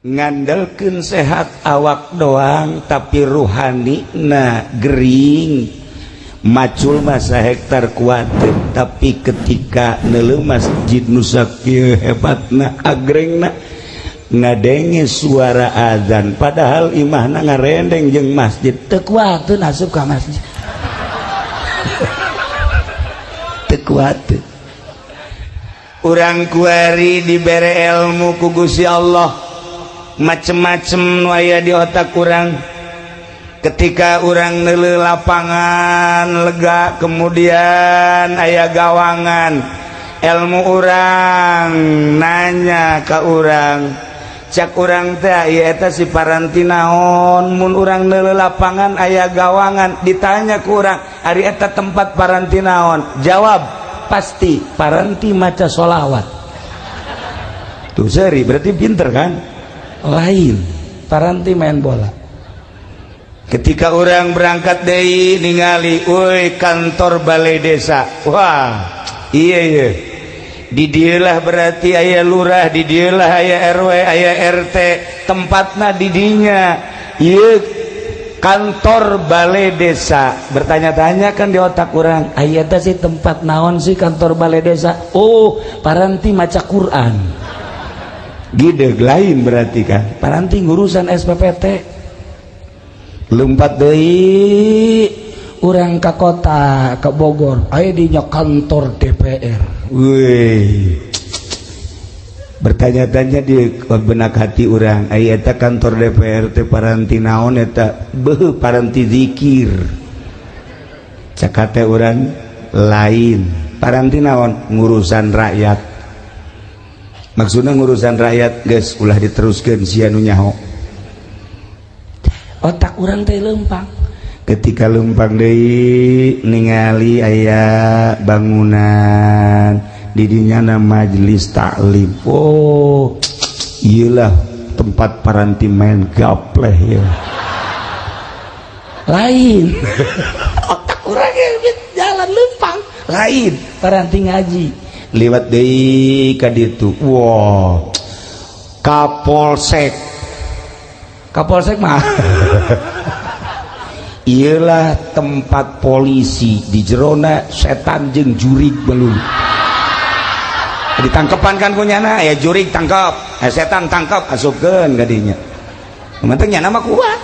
ngandelkeun sehat awak doang tapi ruhani na gering macul masa hektar kuat tapi ketika neuleuh masjid nu sakieu hebatna agrengna ngadenge suara azan padahal imahna ngarendeng jeung masjid teu kuateun asup ka masjid teu kuateun urang kuari dibere ilmu ku Gusti Allah macem-macem aya di otak urang ketika urang neuleuh lapangan lega kemudian aya gawangan ilmu urang nanya ka urang cak urang teh ieu eta si paranti naon mun urang neuleuh lapangan aya gawangan ditanya ku urang ari eta tempat paranti naon jawab pasti paranti maca sholawat tuh seri berarti pinter kan lain paranti main bola ketika orang berangkat deui ningali euy kantor balai desa wah iya di dieulah berarti aya lurah di dieulah aya RW aya RT tempatna di dinya ieu kantor balai desa bertanya-tanya kan di otak orang aya teh sih tempat naon sih kantor balai desa oh paranti maca Quran gideg lain berarti kan paranti ngurusan SPPT lompat deui urang ka kota ke Bogor aya dinya kantor DPR weuy bertanya-tanya di benak hati urang aya eta kantor DPR teh paranti naon eta beuh paranti zikir cakate urang lain paranti naon ngurusan rakyat maksudnya ngurusan rakyat guys ulah diteruskan sia nu nyaho otak urang teh leumpang ketika leumpang deui ningali aya bangunan di dinya na majelis taklim oh iyalah tempat paranti main gapleh ya lain otak urang jalan leumpang lain paranti ngaji liwat deui ka ditu wow Kapolsek mah iyalah tempat polisi di jerona setan jeung jurig belum ditangkepan kan kunyana ya jurig tangkap setan tangkap asupkeun ka dinya penting nyana mah kuat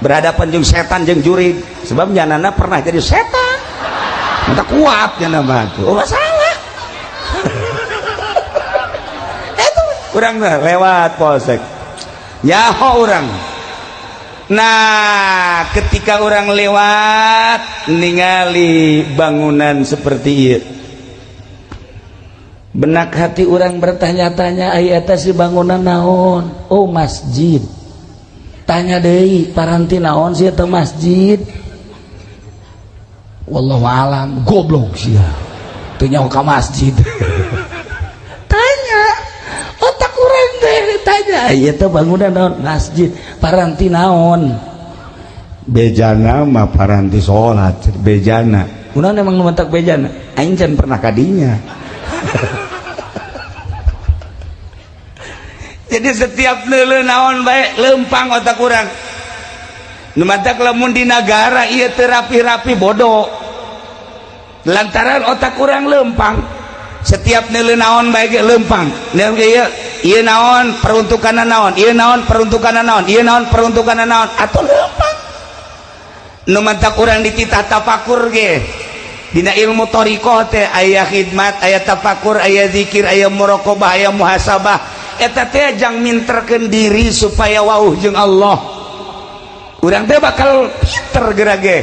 berhadapan jeung setan jeung jurig sebab nyanana pernah jadi setan mata kuat nyana mah oh salah urang lewat polsek nyaho urang nah ketika orang lewat ningali bangunan seperti ieu benak hati orang bertanya-tanya aya eta si bangunan naon oh masjid tanya deui paranti naon sih eta masjid wallahu alam goblok sia teu nyaho ka masjid otak urang teh ditanya ieu teh bangunan naon masjid paranti naon bejana mah paranti salat bejana kunaon emang nu mentak bejana aing can pernah kadinya jadi setiap neuleuh naon bae leumpang otak urang nu mentak lamun di nagara ieu teu rapi-rapi bodoh lantaran otak urang leumpang setiap neuleuh naon bae ge leumpang ieu naon peruntukanna naon ieu naon peruntukanna naon ieu naon peruntukanna naon atuh leumpang nu mantak urang dititah tafakur ge dina ilmu thariqah teh aya khidmat aya tafakur aya zikir aya muraqabah aya muhasabah eta teh jang minterkeun diri supaya wauh jeung Allah urang teh bakal pinter geura ge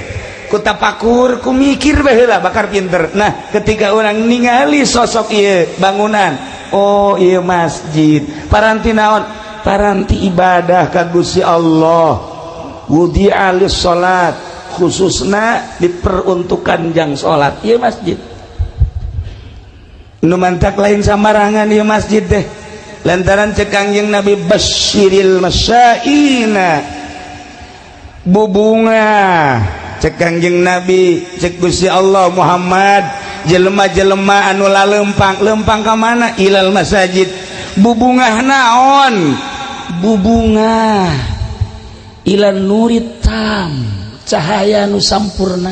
ku tafakur ku mikir baheula bakal pinter nah ketika orang ningali sosok ieu bangunan oh ieu masjid paranti naon paranti ibadah ka Gusti Allah wudi'a lis salat khususna diperuntukkan jang salat ieu masjid nu mantak lain samarangan ieu masjid teh lantaran cek Kangjeng Nabi basyiril masyaina bubunga cek Kangjeng Nabi cek Gusti Allah Muhammad jelema-jelema anu laleumpang leumpang ka mana ilal masajid bubungah naon bubunga ilan nuritam cahaya nu sampurna.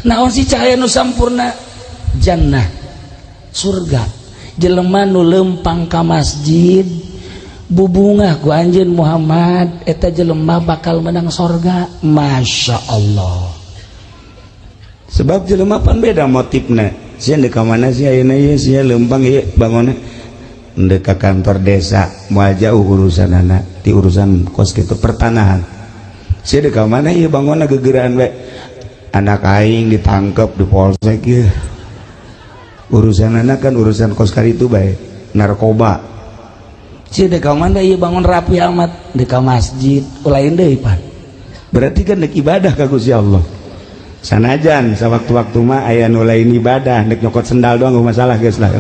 Naon si cahaya nu sampurna? Jannah, surga. Jelema nu lempang ka masjid bubunga ku anjeun Muhammad eta jelema bakal menang surga. Masya Allah. Sebab jelema pan beda motifna. Sia deuk ka mana sih ayeuna ieu sia lempang ieu bangunna deuk ka kantor desa moal jauh urusanana ti urusan kos kitu pertanahan. Sia deuk ka mana ieu bangunna gegeuraan we anak aing ditangkep di polsek ieu. Urusanana kan urusan kos karitu bae narkoba. Sia deuk ka mana ieu bangun rapi amat deuk ka masjid lain deui pan. Berarti kan deuk ibadah ka Gusti Allah. Sanajan sawaktu-waktu mah aya nu lain ibadah nek nyokot sendal doang masalah geus lah.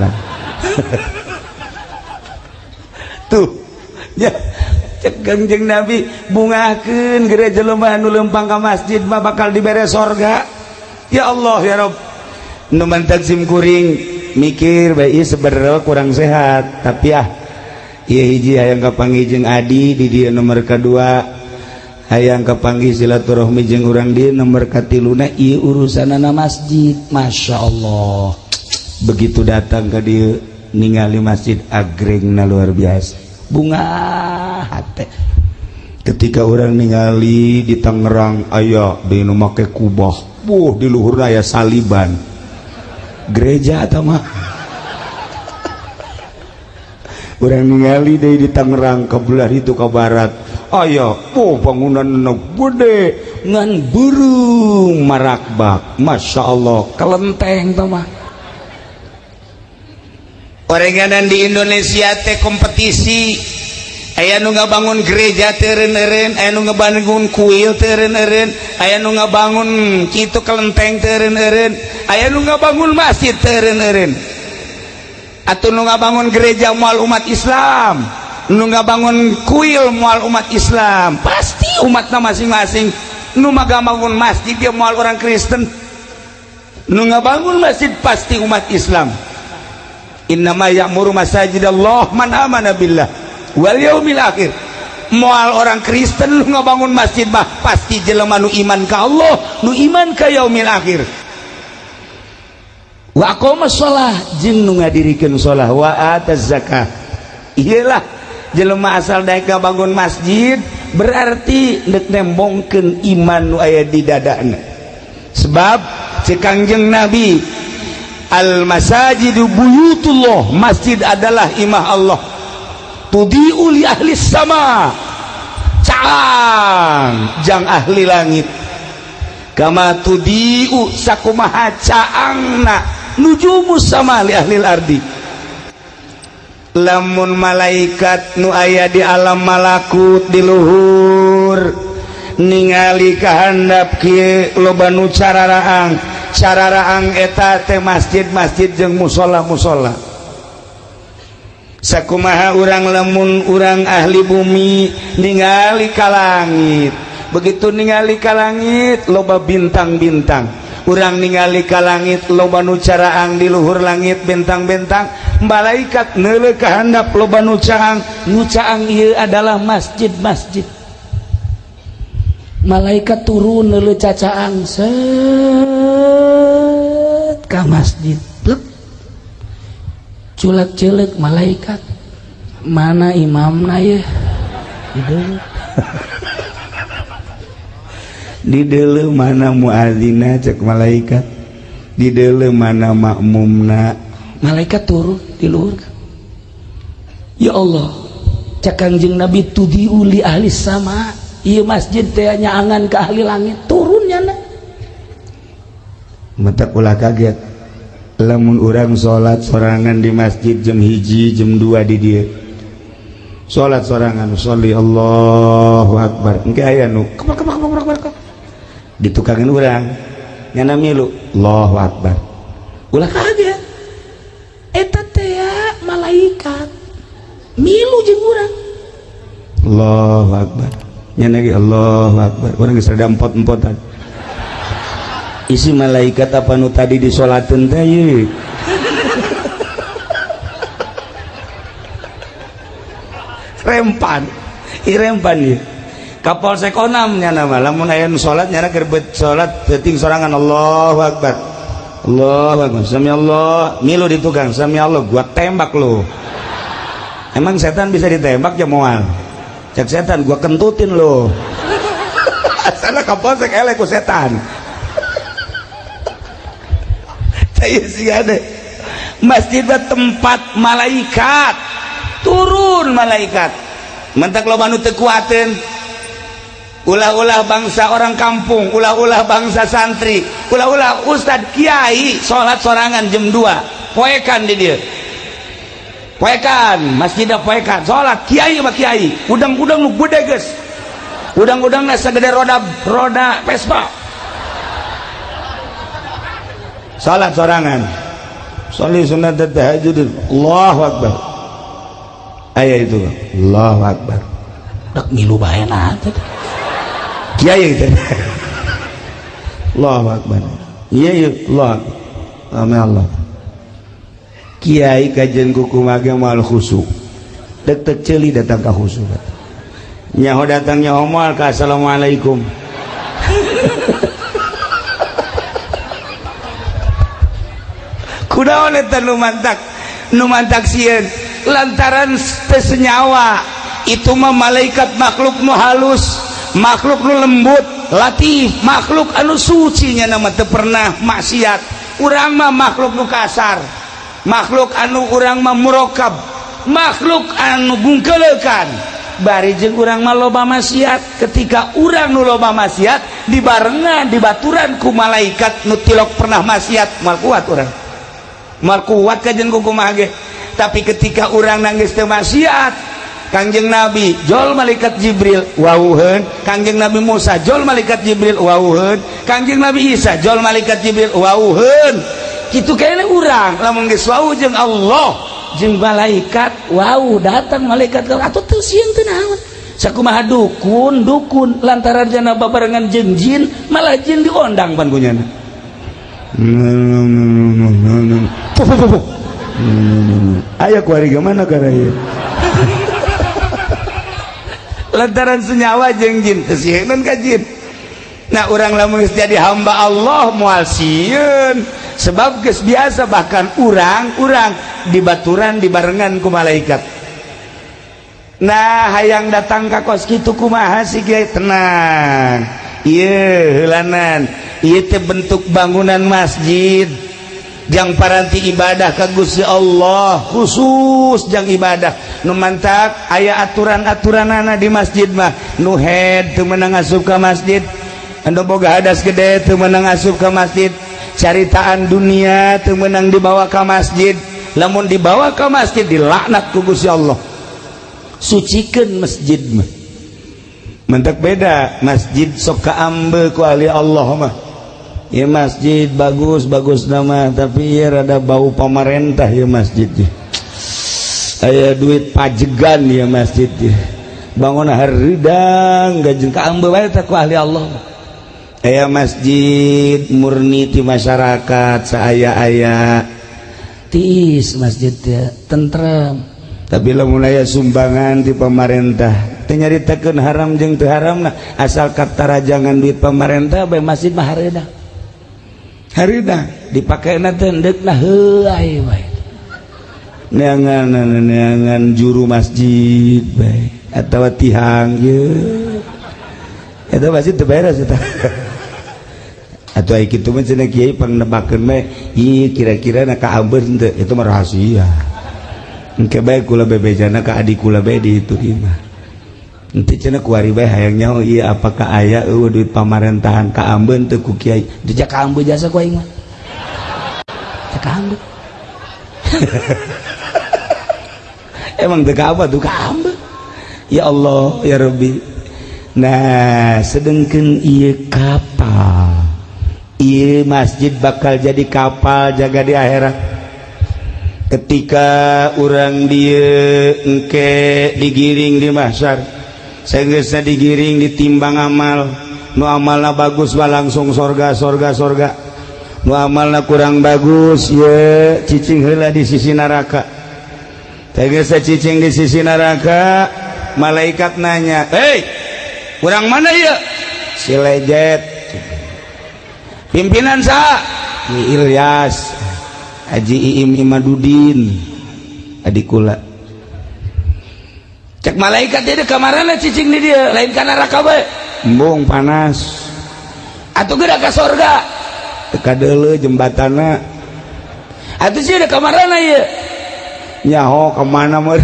Tuh ya cek Kangjeng Nabi bungakeun geura jelema nu lempang ka masjid mah bakal dibere sorga. Ya Allah ya Rabb, nu mantag sim kuring mikir bae ieu sebenarnya kurang sehat tapi ieu hiji hayang kapanggih jeung Adi di dieu nomor kedua hayang kapanggih silaturahmi jeung urang dieu nomor katiluna ieu urusanana masjid. Masya Allah, begitu datang ka dieu ningali masjid agrengna luar biasa bunga hate. Ketika orang ningali di Tangerang aya di nu make kubah di luhurna aya saliban gereja eta mah. Urang ningali deui di Tangerang ka belah itu ka barat aya bangunan nu gede ngan burung marakbak. Masya Allah, kelenteng teh mah. Orenganan di Indonesia teh kompetisi aya nu ngabangun gereja teu eureun-eureun, aya nu ngabangun kuil teu eureun-eureun, aya nu ngabangun kitu kelenteng teu eureun-eureun, aya nu ngabangun masjid teu eureun-eureun. Atuh nu ngabangun gereja moal umat Islam, nu ngabangun kuil moal umat Islam, pasti umatna masing-masing. Nu ngabangun masjid dia moal orang Kristen, nu ngabangun masjid pasti umat Islam. Innama ya'muru masajidallah man amana billah wal yaumil akhir. Moal orang Kristen lu ngabangun masjid mah pasti jelema nu iman ka Allah, nu iman ka yaumil akhir. Wa aqamas shalah jeung nu ngadirikeun shalah wa ataz zakah. Iyalah jelema asal daek ngabangun masjid berarti deuk nembongkeun iman nu aya di dadana. Sebab cek Kangjeng Nabi al masajidu buyutullah, masjid adalah imah Allah. Tudi'u li ahli sama, caang jang ahli langit. Kama tudi'u sakumaha caangna nujumus sama li ahli ardi. Lamun malaikat nu aya di alam malakut di luhur ningali kahandap kieu loba nu cararaang eta teh masjid-masjid jeung musola-musola. Sakumaha urang lamun urang ahli bumi ningali ka langit, begitu ningali ka langit loba bintang-bintang. Urang ningali ka langit loba nu caraang di luhur langit bintang-bintang. Malaikat neuleuh ka handap loba nu caang ieu adalah masjid-masjid. Malaikat turun neuleuh cacaang set ka masjid. Culek-culek malaikat, mana imamna ya? Di deuleuh mana muadzina cek malaikat, di deuleuh mana makmumna. Malaikat turun di luhur. Ya Allah, cek Kangjeng Nabi tudiu li ahli sama. Ieu masjid teh nyaangan ka ahli langit, turun nyana. Mata ulah kaget. Lamun urang salat sorangan di masjid jam 1 jam 2 di dieu. Salat sorangan sholli Allahu akbar. Engke aya nu kepak ditukangan urang nyana milu Allahu akbar. Ulah kaget. Eta teh malaikat milu jeung urang. Allahu akbar. Nyana ge Allahu akbar. Urang geus rada empot-empotan. Isi malaikat apa nu tadi disolateun teh ye. Rempan irempan ieu Kapolsek Onam nya nama lamun aya nu salat nya keur salat teuting sorangan Allahu Akbar sami Allah milu di tukang sami Allah gua tembak lu. Emang setan bisa ditembak ya moal cek setan gua kentutin lu. Asana Kapolsek elek ku setan. Saya sih ada masjid tempat malaikat turun malaikat mentak loba nu teu kuateun ulah-ulah bangsa orang kampung, ulah-ulah bangsa santri, ulah-ulah ustad kiai sholat sorangan jam 2 poekan di dia poekan masjidnya poekan sholat kiai sama kiai udang-udang lu gede guys udang-udang nasa gede roda Vespa sholat sorangan sholli sunat tahajud Allahu Akbar ayat itu Allahu Akbar dak ngilu bae nah kiai itu Allahu Akbar iya Allah amin Allah kiai kajian kuku mage mal khusyuk dek ceuli datang ka khusyuk nyaho datangnya omal ka assalamualaikum kunaon eta nu mantak sieun lantaran teu senyawa itu mah malaikat makhluk nu halus makhluk nu lembut latif makhluk anu suci nya nama teu pernah maksiat urang mah makhluk nu kasar makhluk anu urang mah murokab makhluk anu gungkelekan bari jeung urang mah loba maksiat ketika urang nu loba maksiat dibarengan dibaturan ku malaikat nu tilok pernah maksiat mal kuat urang mal kuat kajen kumaha ge tapi ketika urang nangis teu maksiat Kangjeng Nabi jol malaikat Jibril wauheun Kangjeng Nabi Musa jol malaikat Jibril wauheun Kangjeng Nabi Isa jol malaikat Jibril wauheun kitu kene urang lamun geus wau jeung Allah jeung malaikat wau datang malaikat atuh teu sieun teu naon sakumaha dukun lantaran jana babarengan jeung jin malah jin diondang pan kunyana aya kuari mana karaya lantaran senyawa jeung jin teu sieun ka jin nah urang lamun geus jadi hamba Allah moal sieun sebab geus biasa bahkan urang dibaturan dibarengan ku malaikat nah hayang datang ka kos kitu kumaha si kiai tenang ieu heulanan ieu teh bentuk bangunan masjid jang paranti ibadah ka Gusti Allah khusus jang ibadah nu mantak aya aturan-aturanana di masjid mah nu head teu meunang asup ka masjid anu boga hadas gede teu meunang asup ka masjid caritaan dunia teu meunang dibawa ka masjid lamun dibawa ka masjid dilaknat ku Gusti Allah sucikeun masjid mah mantak beda masjid sok kaambe ku ahli Allah mah ya masjid bagus nama tapi ya rada bau pemerintah ya masjid ya. Aya duit pajegan ya masjid ya. Bangun haridang gajeng kaambe wae teh ku ahli Allah. Aya masjid murni ti masyarakat saaya-aya tiis masjid ya tentrem tapi lamun aya sumbangan ti pemerintah teu nyaritakeun haram jeung teu haramna asal katarajangan duit pemerintah bae masjid mah hareudang harida dipakaina teh endekna heuai wae neangan juru masjid bae atawa tihang ye eta masjid teu beres eta atuh ai kitu mah cenah kiai pangnebakeun mah ieu kira-kira na kaambeun teu itu mah rahasia engke bae kula bebejana ka adik kula bae di itu mah nanti cenah kuari bae hayang nyaho ieu apakah aya eueuh duit pamerintahan kaambeun teu ku kiai dijak kaambeun jasa ku aing mah teu kaambeun emang teu ka apa tuh kaambeun ya Allah ya Rabbi nah sedengkeun ieu kapal ieu masjid bakal jadi kapal jaga di akhirat ketika urang dieu engke digiring di mahsyar sehingga digiring ditimbang amal nu amalna bagus mah langsung sorga nu amalna kurang bagus ya cicing heula di sisi neraka sehingga cicing di sisi neraka malaikat nanya, hei urang mana ya? Si Lejet. Pimpinan saha? Ni Ilyas, Haji Iim Imadudin, adikula. Cek malaikat dia kamarana cicing di dia, lain kana neraka bae. Embung panas. Atuh geura ka sorga. Teka deuleu jembatana. Atuh sih ada kamarana ieu. Nyaho kemana mah?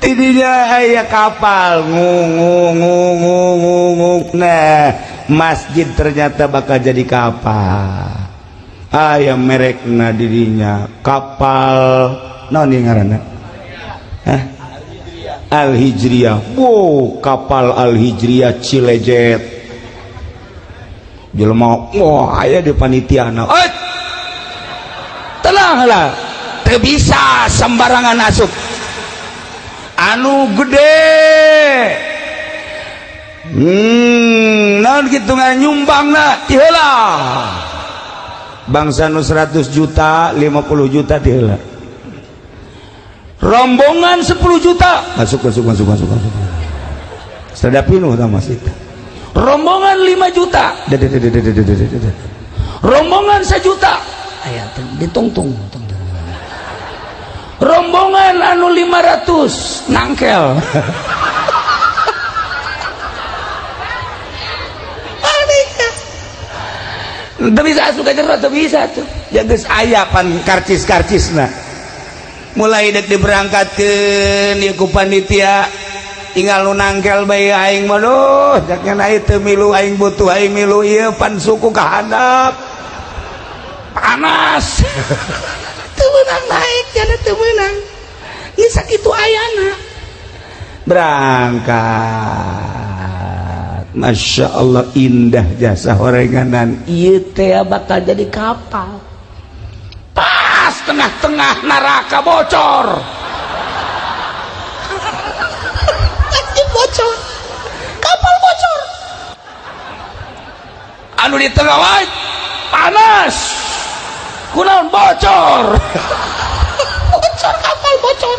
Tidinya aya kapal ngung. Nah, masjid ternyata bakal jadi kapal. Aya merekna dirinya kapal naon ieu ngaranna? Hah? Al-Hijriyah. Wow, kapal Al-Hijriyah Cilejet. Jelema wah aya di panitiana. Tenanglah. Teu bisa sembarangan asup. Anu gede naon kitu nganyumbangna ti heula bangsa nu 100 juta 50 juta ti heula rombongan 10 juta masuk sada pinuh tah masjid rombongan 5 juta rombongan 1 juta aya ditungtung rombongan anu 500 nangkel teu bisa asup ka jero teu bisa tuh ya geus aya pan karcis-karcisna mulai dek diberangkatkeun ieu ku panitia tinggal nu nangkel bae aing mah duh jakna aya teu milu aing butuh aing milu ieu pan suku ka handap panas menang naik jana teu meunang ieu sakitu ayana berangkat. Masya Allah indah jasa horenganan ieu teh bakal jadi kapal pas tengah-tengah neraka bocor bocor kapal bocor anu di tengah wae panas kunaon bocor bocor kapal bocor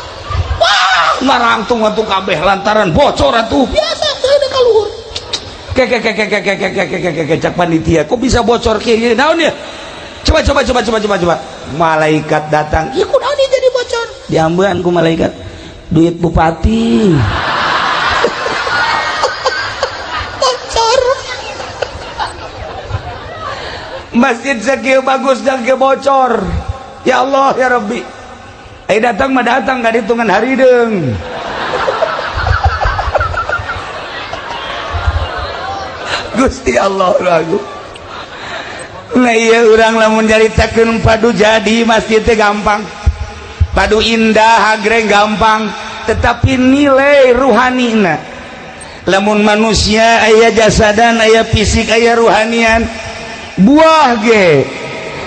wah ngarangtung atuh kabeh lantaran bocor atuh biasa teu ada kaluhur cak panitia kok bisa bocor kieu naon ya coba malaikat datang ieu kunaon ieu jadi bocor diambean ku malaikat duit bupati bocor masjid sakieu bagus dan ke bocor ya Allah ya Rabbi datang mah datang gak dihitungan hari deung Gusti Allah lagu nah iya urang lamun nyaritakeun padu jadi masjid teh gampang padu indah hagreng gampang tetapi nilai ruhanina lamun manusia aya jasadan aya fisik aya ruhanian buah ge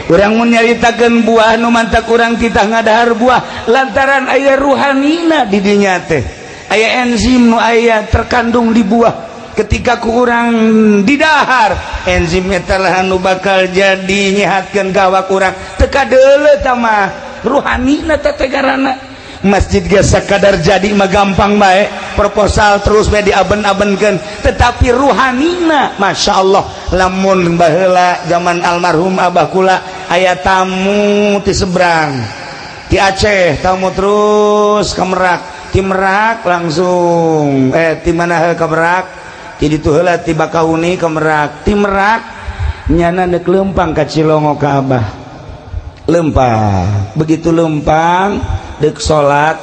urang mun nyaritakeun buah nu mantak urang kita ngadahar buah lantaran aya ruhanina di dinya teh aya enzim nu aya terkandung di buah ketika ku urang didahar enzim eta lah anu bakal jadi nyehatkeun gawak urang teu kadeuleu tah mah ruhanina teh tegarana masjid ge sakadar jadi mah gampang bae proposal terus bae diaben-abenkeun tetapi ruhanina Masya Allah lamun baheula zaman almarhum abah kula aya tamu ti seberang ti Aceh tamu terus ke Merak ti Merak langsung ti mana ke Merak ti ditu heula ti Bakauni ke Merak ti Merak nyana neuk leumpang ka Cilongo ka abah leumpang begitu leumpang deuk salat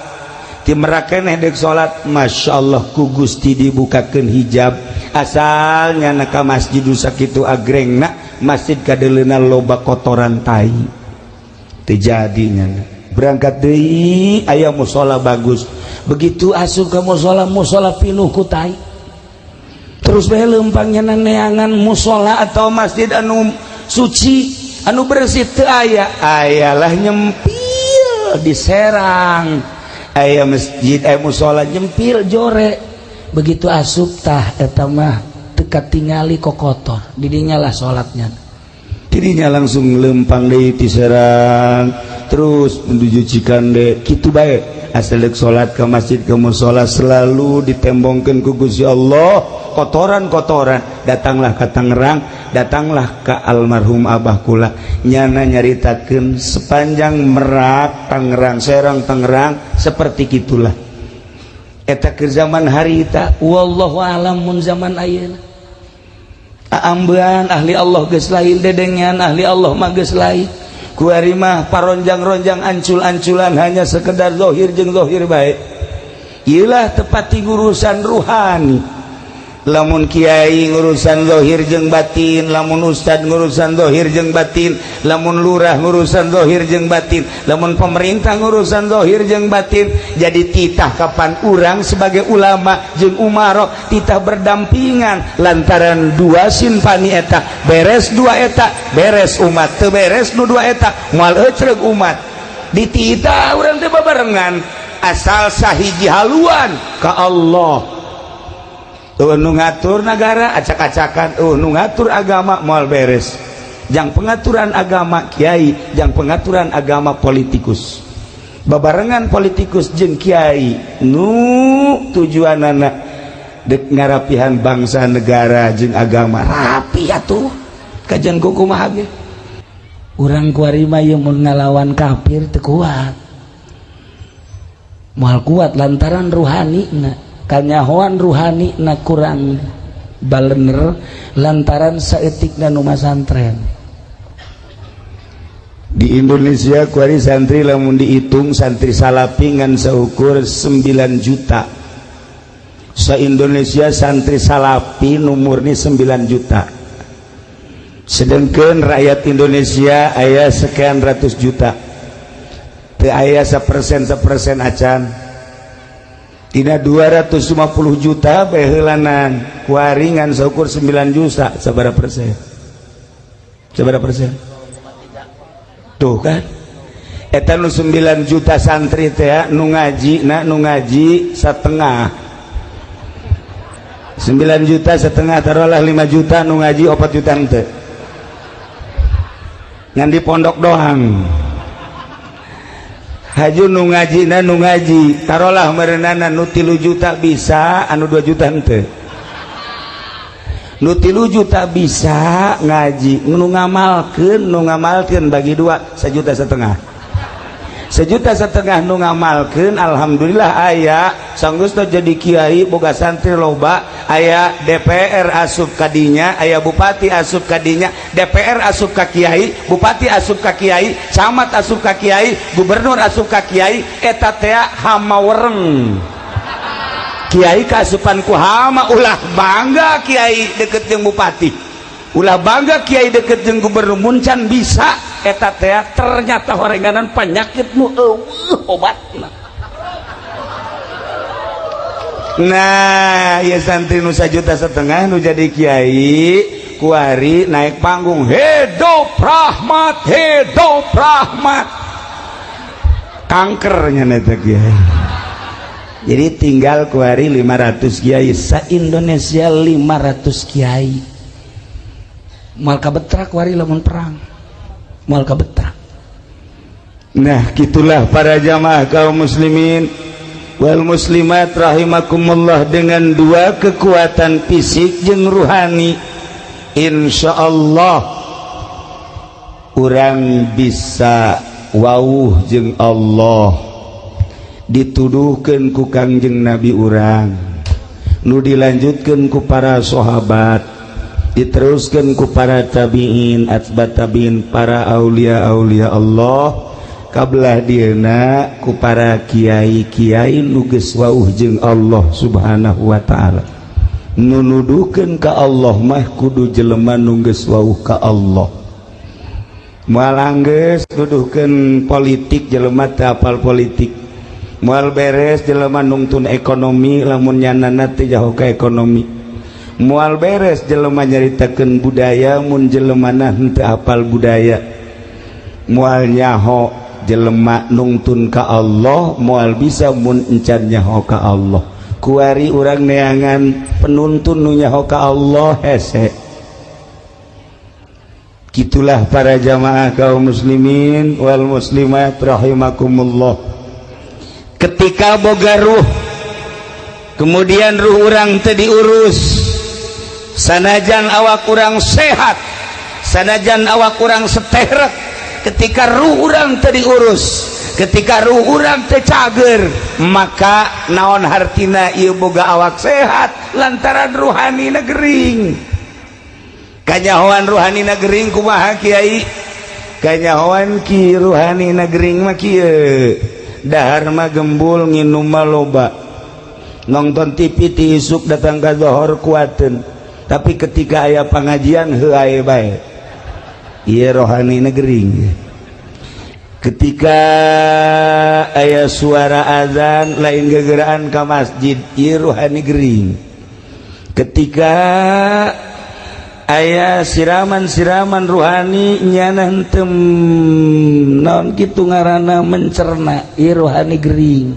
ti Merak keneh deuk salat Masya Allah ku Gusti dibukakeun hijab asal nyana ka masjid sakitu agrengna masjid kadeleuna loba kotoran tai teu jadi nyana berangkat deui aya mushola bagus begitu asup ka mushola pinuh ku tai terus bae leumpang nyana neangan mushola atau masjid anu suci anu bersih teu aya ayalah nyempil di Serang aya masjid aya mushola nyempil jore begitu asup tah eta mah teu katingali kokotor didinya lah salatnya dirinya langsung lempang deui ti Serang terus menuju Cikande kitu bae asal salat ke masjid ke mushola selalu ditembongkeun ku Gusti Allah kotoran-kotoran. Datanglah ke Tangerang, datanglah ke almarhum Abah kula nyana nyaritakeun sepanjang Merak Tangerang Serang Tangerang seperti gitulah eta ke zaman harita. Wallahu a'lam mun zaman ayeuna aambean ahli Allah geus lain dedengan ahli Allah mah geus lain. Kuari mah paronjang-ronjang ancul-anculan hanya sekedar zahir jeung zahir bae. Ieulah tepati urusan ruhani. Lamun kiai ngurusan zahir jeung batin, lamun ustad ngurusan zahir jeung batin, lamun lurah ngurusan zahir jeung batin, lamun pemerintah ngurusan zahir jeung batin. Jadi titah kapan urang sebagai ulama jeung umaro titah berdampingan lantaran dua sinfani eta beres dua eta beres umat teu beres nu dua eta moal ecreg umat dititah urang teh babarengan asal sahiji haluan ka Allah. Nu ngatur negara acak-acakan, nu ngatur agama moal beres. Jang pengaturan agama kiai, jang pengaturan agama politikus. Babarengan politikus jeung kiai nu tujuanana dek ngarapihan bangsa negara jeung agama rapi atuh. Kajian kumaha ge. Urang kuari mah ieu mun ngalawan kafir teu kuat. Moal kuat lantaran ruhanina. Kanyahoan ruhani na kurang balener lantaran saeutikna nu masantren. Di Indonesia kuari santri lamun dihitung santri salapi ngan saukur 9 juta. Sa Indonesia santri salapi numurni 9 juta. Sedengkeun rakyat Indonesia aya sekian ratus juta. Teu aya sapersen acan. Tina 250 juta behelanan kuaringan saukur 9 juta sabaraha persen? Sabaraha persen? Tuh kan eta nu 9 juta santri teh nu ngaji setengah 9 juta setengah taruhlah 5 juta nu ngaji 4 juta teh ngan di pondok doang. Haju nu ngaji tarolah merenana nu 3 juta bisa anu 2 juta henteu nu 3 juta bisa ngaji nu ngamalkeun bagi 2 1,5 juta nu ngamalkeun alhamdulillah aya sanggeus jadi kiai boga santri loba aya DPR asup kadinya aya bupati asup kadinya DPR asup ka kiai bupati asup ka kiai camat asup ka kiai gubernur asup ka kiai eta teh hama wereng kiai kaasupan ku hama ulah bangga kiai deket jeung bupati ulah bangga kiai deket jeung gubernur muncan bisa eta teh ternyata horenganan penyakit nu obatna. Nah ya santri nu 1,5 juta nu jadi kiai kuari naik panggung hidup rahmat kankernya neta kiai. Jadi tinggal kuari 500 kiai sa Indonesia 500 kiai mal kabetrak kuari lamun perang mal kabetrak. Nah gitulah para jamaah kaum muslimin wal muslimat rahimakumullah, dengan dua kekuatan fisik jeung ruhani insyaallah urang bisa wauh jeung Allah dituduhkeun ku Kangjeng Nabi urang nu dilanjutkeun ku para sahabat diteruskeun ku para tabi'in atba' tabi'in para aulia-aulia Allah kabelah dieuna ku para kiai-kiai nu geus wauh jeung Allah subhanahu wa ta'ala. Nu nuduhkeun ka Allah mah kudu jelema nu geus wauh ka Allah. Moal anggeus nuduhkeun politik jelema teu apal politik. Moal beres jelema nungtun ekonomi lamun nyanana teu jaho ka ekonomi. Moal beres jelema nyaritakeun budaya mun jelemana henteu apal budaya. Moal nyaho jelema nungtun ka Allah moal bisa mun encan nyaho ka Allah. Kuari urang neangan penuntun nu nyaho ka Allah hese Gitulah para jamaah kaum muslimin wal muslimat rahimakumullah. Ketika boga ruh, kemudian ruh urang teu diurus, sanajan awak urang sehat, sanajan awak urang seterek, ketika ruh urang teu diurus, ketika ruh urang teu cager, maka naon hartina ieu boga awak sehat lantaran ruhanina gering. Kanyahoan ruhanina gering kumaha kiai? Kanyahoan ki ruhanina gering mah kieu, dahar mah gembul, nginum mah loba, nonton TV ti isuk datang ka zohor kuateun, tapi ketika aya pangajian heuh ae bae. Ieu rohanina gering. Ketika aya suara azan lain gegeraan ka masjid, ieu rohani gering. Ketika aya siraman-siraman ruhani nyana henteu naon kitu ngaranna mencerna, ieu rohani gering.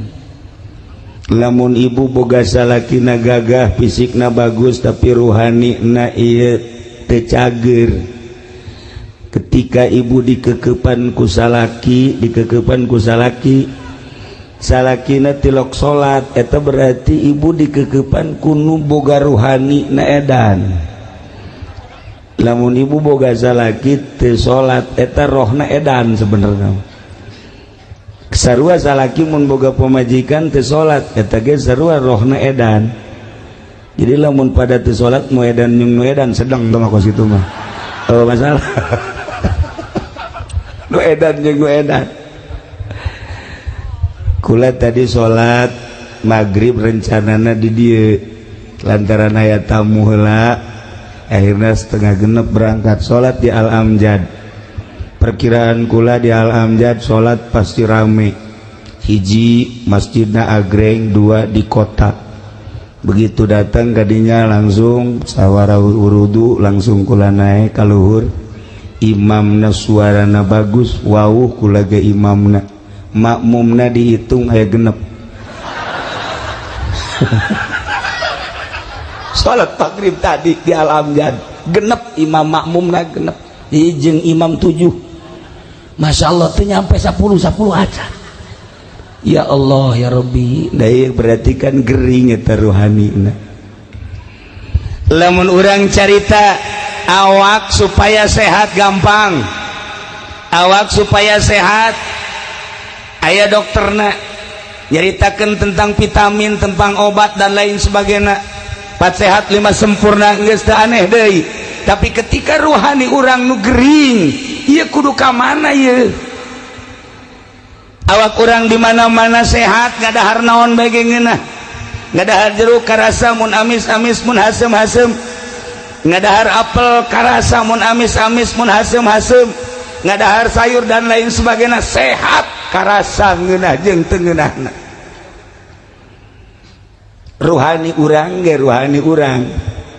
Lamun ibu boga salakina gagah, fisikna bagus tapi ruhanina ieu teu cager. Ketika ibu dikekepan ku salaki, salakina tilok salat, eta berarti ibu dikekepan ku nu boga ruhani na edan. Lamun ibu boga salaki teu salat, eta rohna edan sebenarnya. Sarua salaki mun boga pamajikan teu salat, eta ge sarua rohna edan. Jadi lamun pada teu salat nu edan jeung nu edan sedang tah kos kitu mah. Oh masalah. Nu edan jeung nu edan. Kula tadi salat maghrib rencanana di dieu lantaran aya tamu heula. Akhirnya setengah genep berangkat sholat di Al-Amjad. Perkiraan kula di Al-Amjad sholat pasti rame, hiji masjidna agreng, dua di kota. Begitu datang kadinya langsung sawara urudu, langsung kula naik ka luhur. Imamna suarana bagus, wawuh kula ge imamna, makmumna dihitung aya genep. Salat maghrib tadi di Al-Amjad genep, imam makmumna genep, jeung imam 7. Masya Allah tuh nyampe 10 aja. Ya Allah ya Rabbi, da berarti kan gering eta ruhanina. Lamun urang carita awak supaya sehat gampang, awak supaya sehat aya dokterna nyaritakeun tentang vitamin, tentang obat dan lain sebagainya. 4 sehat 5 sempurna geus teu aneh deui. Tapi ketika ruhani urang nu gering, ieu kudu ka mana ieu? Awak urang di mana-mana sehat, ngadahar naon bae geungeunah. Ngadahar jeruk karasa mun amis-amis mun hasem-hasem. Ngadahar apel karasa mun amis-amis mun hasem-hasem. Ngadahar sayur dan lain sebagainya, sehat karasa ngeunah jeung teu ngeunahna. Ruhani urang ge ruhani urang,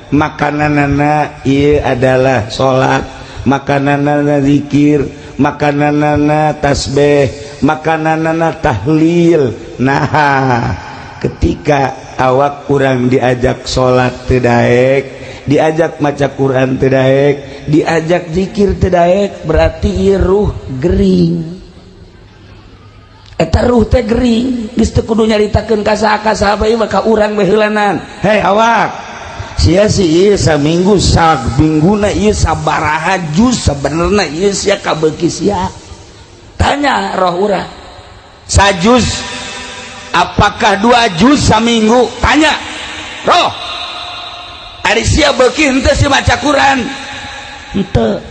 makananana ieu adalah salat, makananana zikir, makananana tasbih, makananana tahlil. Nah, ketika awak urang diajak salat teu daek, diajak maca Quran teu daek, diajak zikir teu daek, berarti ieu ruh gering. Eta ruh teh gering, geus teu kudu nyaritakeun ka saha bae mah ka urang beheulanana. Hei awak, sia si ieu saminggu samingguna ieu sabaraha juz sabenerna ieu sia kabeuki sia. Tanya roh urang. Sajuz apakah 2 juz saminggu? Tanya. Roh. Ari sia beuki henteu si maca Quran? Henteu.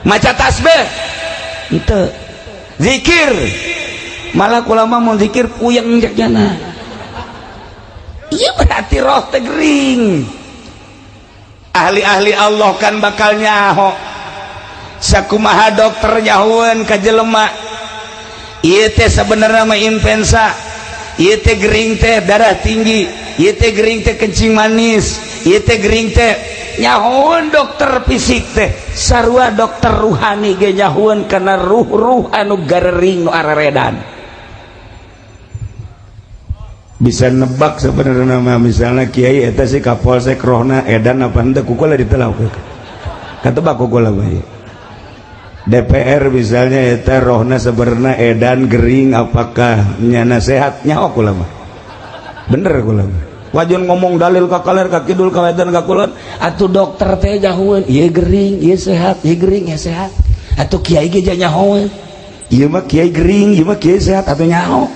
Maca tasbih? Henteu. Zikir malah ulama mau zikir puyeng jakjana. Iya berarti roh teh gering. Ahli-ahli Allah kan bakal nyaho sakumaha dokter nyahueun ka jelema ieu teh sabenerna mah influenza, ieu teh gering teh darah tinggi, ieu teh gering teh kencing manis, ieu teh gering teh nyahueun dokter fisik teh. Sarua dokter ruhani ge nyahueun kana ruh-ruh anu garering nu araredan. Bisa nebak sebenarnya mah misalnya kiai eta si kapolsek rohna edan apa henteu kukulah ditelauk. katebak kula mah DPR misalnya eta rohna sebenarnya edan gering apakah nyana sehat nyaho kula mah bener kula mah wajan ngomong dalil ka kaler ka kidul ka wedan ka kulon atuh dokter teh jahueun ieu gering ieu sehat ieu gering ieu sehat atuh kiai ge nyahoeun ieu mah kiai gering ieu mah kiai sehat atuh nyaho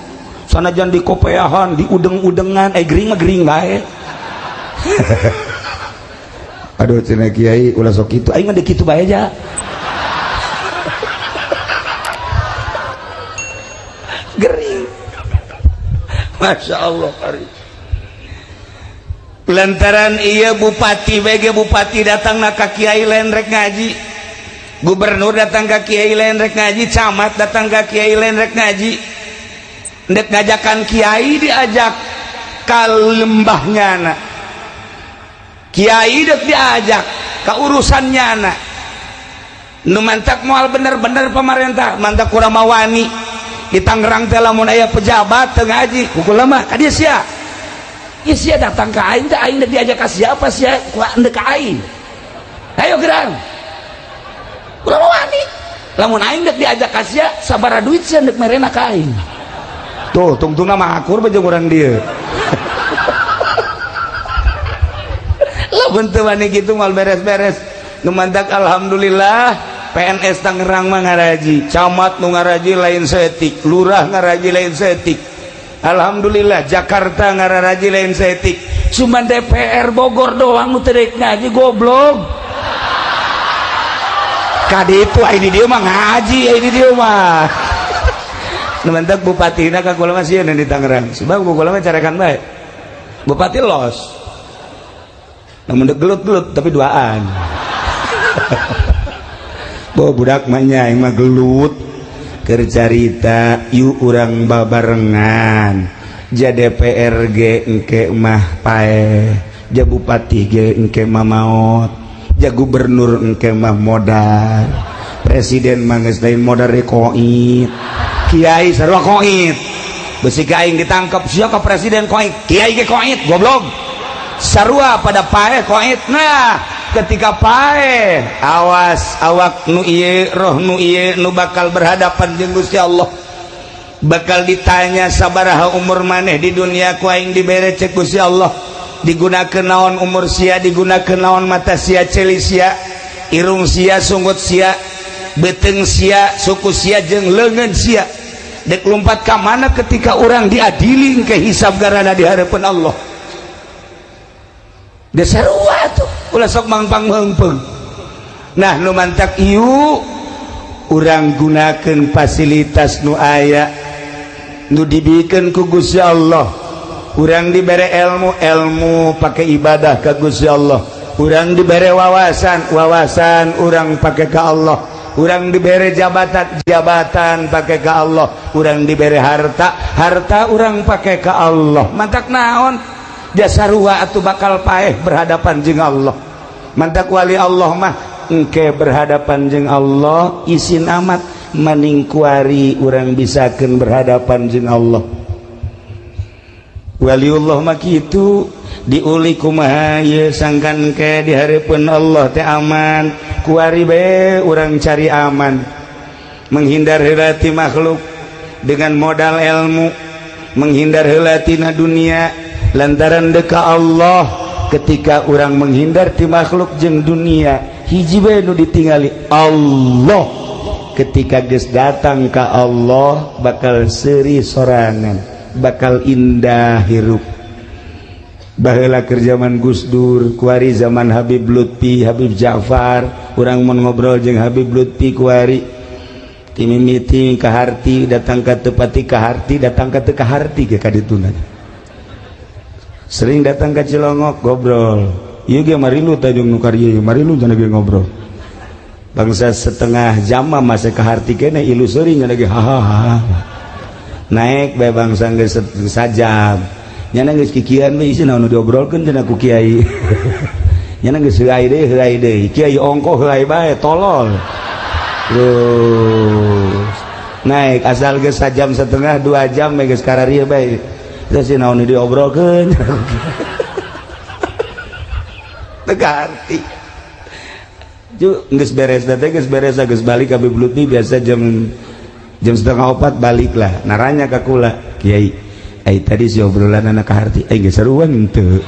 sanajan di kopeahan di udeng-udengan gering mah gering bae aduh cenah kiai ulah sok kitu aing mah di kitu bae aja gering Masya Allah hari lantaran iya bupati bege bupati datang ka kiai lain rek ngaji gubernur datang ka kiai lain rek ngaji camat datang ka kiai lain rek ngaji ndek ngajakan kiai diajak ka lembahnya anak kiai dek diajak ka urusannya anak nu mantak moal bener-bener pemerintah mantak kurang mawani di Tangerang teh lamun aya pejabat teu ngaji kukula mah ka dieu sia ieu sia datang ka aing teh aing dek diajak ka siapa sia ku endek ka aing ayo gerang kurang mawani lamun aing dek diajak ka sia sabaraha duit sia endek merena ka aing tuh tungtungna mah akur bae jeung urang dieu lamun teu wani kitu mal beres-beres nu mantak alhamdulillah PNS Tangerang mah ngaraji camat nu ngaraji lain setik lurah ngaraji lain setik alhamdulillah Jakarta ngaraji lain setik cuma DPR Bogor doang nu teu deuk ngaji goblok kadi itu ini dia mah ngaji ini dia mah nu mantak bupatina ka kula mah sieun di Tangerang sebab kula mah carekan bae bupati los namun dek gelut-gelut tapi duaan bawa budak manya yang mah gelut kercarita yuk urang babarengan ja DPR ge engke mah pae ja bupati ge engke mah maot ja gubernur engke mah modal presiden mah geus lain modal koit kiai sarua koit besi ka aing ditangkap sia ka presiden koit kiai ge koit goblok sarua pada pae koit nah ketika pae awas awak nu ieu roh nu ieu nu bakal berhadapan jeung Gusti Allah bakal ditanya sabaraha umur maneh di dunia ku aing dibere cek Gusti Allah digunakeun naon umur sia digunakeun naon mata sia celi sia irung sia sunggut sia beuteung sia suku sia jeung leungeun sia dek lompat ka mana ketika urang diadili ke hisab garana di hareupeun Allah desarua tuh ulah sok mangpang meungpeung nah nu mantak ieu urang gunakeun fasilitas nu aya nu dibikeun ku Gusti Allah urang dibere ilmu pake ibadah ka Gusti Allah urang dibere wawasan urang pake ka Allah urang dibere jabatan pake ka Allah urang dibere harta urang pake ka Allah mantak naon jasarua atuh bakal paeh berhadapan jeung Allah mantak wali Allah mah engke berhadapan jeung Allah isin amat maning kuari urang bisakeun berhadapan jeung Allah waliullah mah kitu diuli kumaha ieu sangkan ke di hareupeun Allah teh aman kuari bae urang cari aman menghindar heula ti makhluk dengan modal ilmu menghindar heula tina dunia lantaran deka Allah ketika orang menghindar ti makhluk jeung dunia hiji bae nu ditingali Allah ketika geus datang ka Allah bakal seuri sorangan bakal indah hirup baheula keur zaman Gus Dur kuari zaman Habib Lutfi Habib Ja'far urang mun ngobrol jeung Habib Lutfi kuari ti mimiti ka harti datang ka teu pati ka harti datang ka teu ka harti ge kadituna sering datang ke Cilongok ngobrol iya ge marilu tajung nu karya marilu cenah ge ngobrol bangsa setengah jam masa ke harti kene ilu seuring cenah ge hahaha naik bae bangsa geus sajam nyana geus kikian we isi naon diobrolkeun cenah ku kiai nyana geus heuai deui kiai ongko heuai bae tolol terus naik asal geus sajam setengah 2 jam geus kararieu bae terus naon diobrolkeun teu arti geus beres geus balik ka Bibluti biasa jam 3:30 balik lah naranya ka kula Kiai tadi si obrolan anak kaharti geus saruan henteu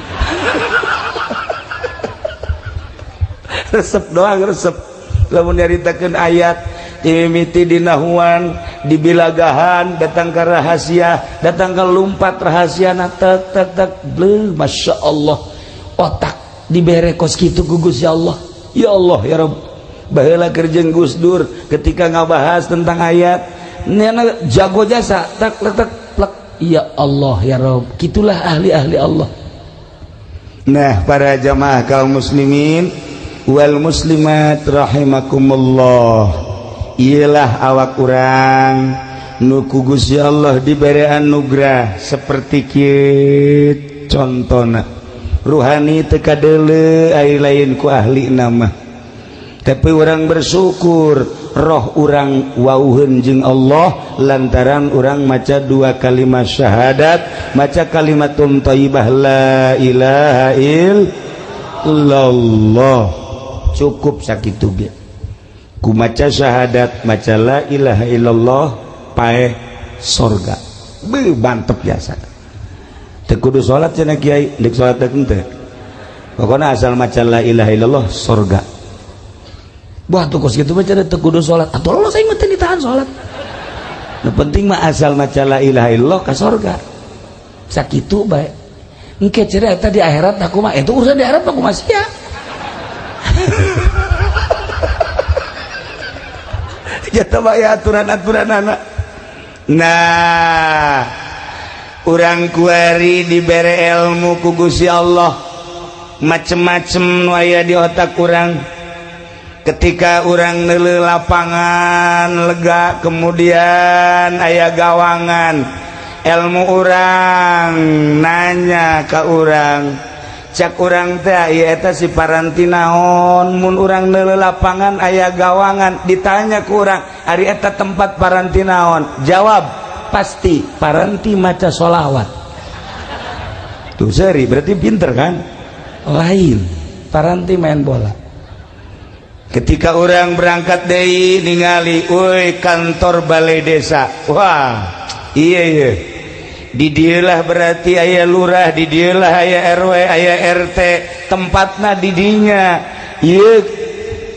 resep doang resep lamun nyaritakeun ayat dimimiti dinahuan dibilagahan datang ke rahasia datang ke lumpat rahasia tek bleu masya Allah otak dibere kos kitu ku Gusti Allah ya Rabb baheula keur jeung Gus Dur ketika ngabahas tentang ayat neana jago jasa tak plek ya Allah ya Rabb kitulah ahli-ahli Allah. Nah para jamaah kaum muslimin wal muslimat rahimakumullah ialah awak urang nu ku Gusti Allah diberi anugerah seperti kieu contona ruhani teu kadeuleu ai lain ku ahli nama tapi urang bersyukur roh urang wauheun jeung Allah lantaran urang maca 2 kalimat syahadat maca kalimatun thayyibah la ilaha illallah cukup sakitu ge ku maca syahadat maca la ilaha illallah paeh sorga beuh mantep biasa teu kudu salat cenah kiai deuk salat teh henteu pokona asal maca la ilaha illallah sorga wah tuh kos kitu baca teu kudu salat atuh Allah saya mah teu ditahan salat nu penting mah asal maca la ilaha illallah ka sorga sakitu bae engke cenah eta di akhirat aku mah itu urusan di akhirat aku mah sia jatuh ya aturan-aturan anak. Nah urang kuari dibere ilmu ku Gusti Allah macem-macem nu aya di otak urang ketika urang neuleuh lapangan lega kemudian aya gawangan ilmu urang nanya ka urang cak urang teh ieu eta si paranti naon mun urang neuleuh lapangan aya gawangan ditanya ku urang ari eta tempat paranti naon jawab pasti paranti maca sholawat tuh seri berarti pinter kan lain paranti main bola ketika urang berangkat deui ningali euy kantor balai desa wah iya di dieulah berarti aya lurah di dieulah aya RW aya RT tempatna di dinya ieu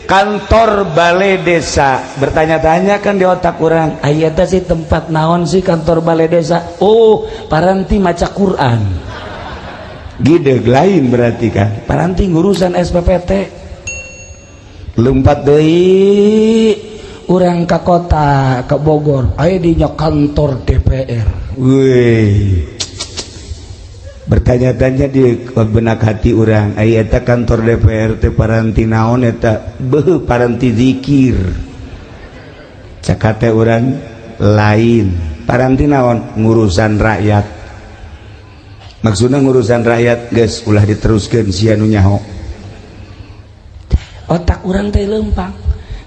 kantor balai desa bertanya-tanya kan di otak urang aya teh si tempat naon sih kantor balai desa oh paranti maca Quran gideg lain berarti kan paranti ngurusan SPPT lumpat deui urang ka kota ke Bogor aya dinya kantor DPR wih bertanya-tanya di benak hati urang aya eta kantor DPR teh paranti naon eta beuh paranti zikir cakate urang lain paranti naon ngurusan rakyat maksudna ngurusan rakyat geus ulah diteruskeun sia nu nyaho otak urang teh leumpang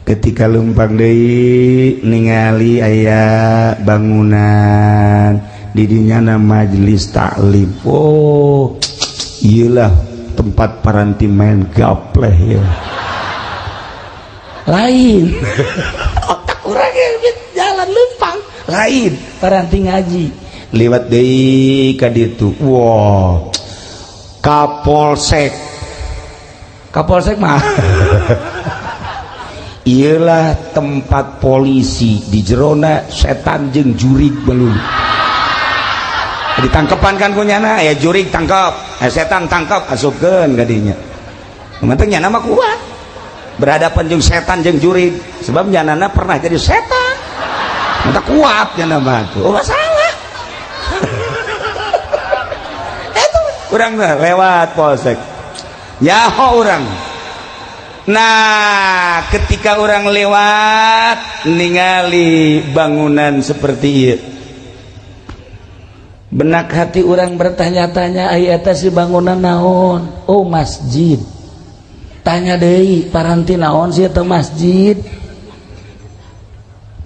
ketika leumpang deui ningali aya bangunan di dinyana majelis taklim oh iyalah tempat paranti main gapleh ya lain otak urang jalan leumpang lain paranti ngaji liwat deui ka ditu wow Kapolsek mah ialah tempat polisi di jerona setan jeung jurig belum ditangkepan kan kunyana ya jurig tangkap setan tangkap asupkeun ka dinya penting nyana mah kuat berhadapan jeung setan jeung jurig sebab nyanana pernah jadi setan mata kuat nyana mah tuh oh masalah itu urang lewat polsek nyaho urang. Nah ketika orang lewat ningali bangunan seperti itu benak hati orang bertanya-tanya aya eta si bangunan naon oh masjid tanya deui paranti naon sih eta masjid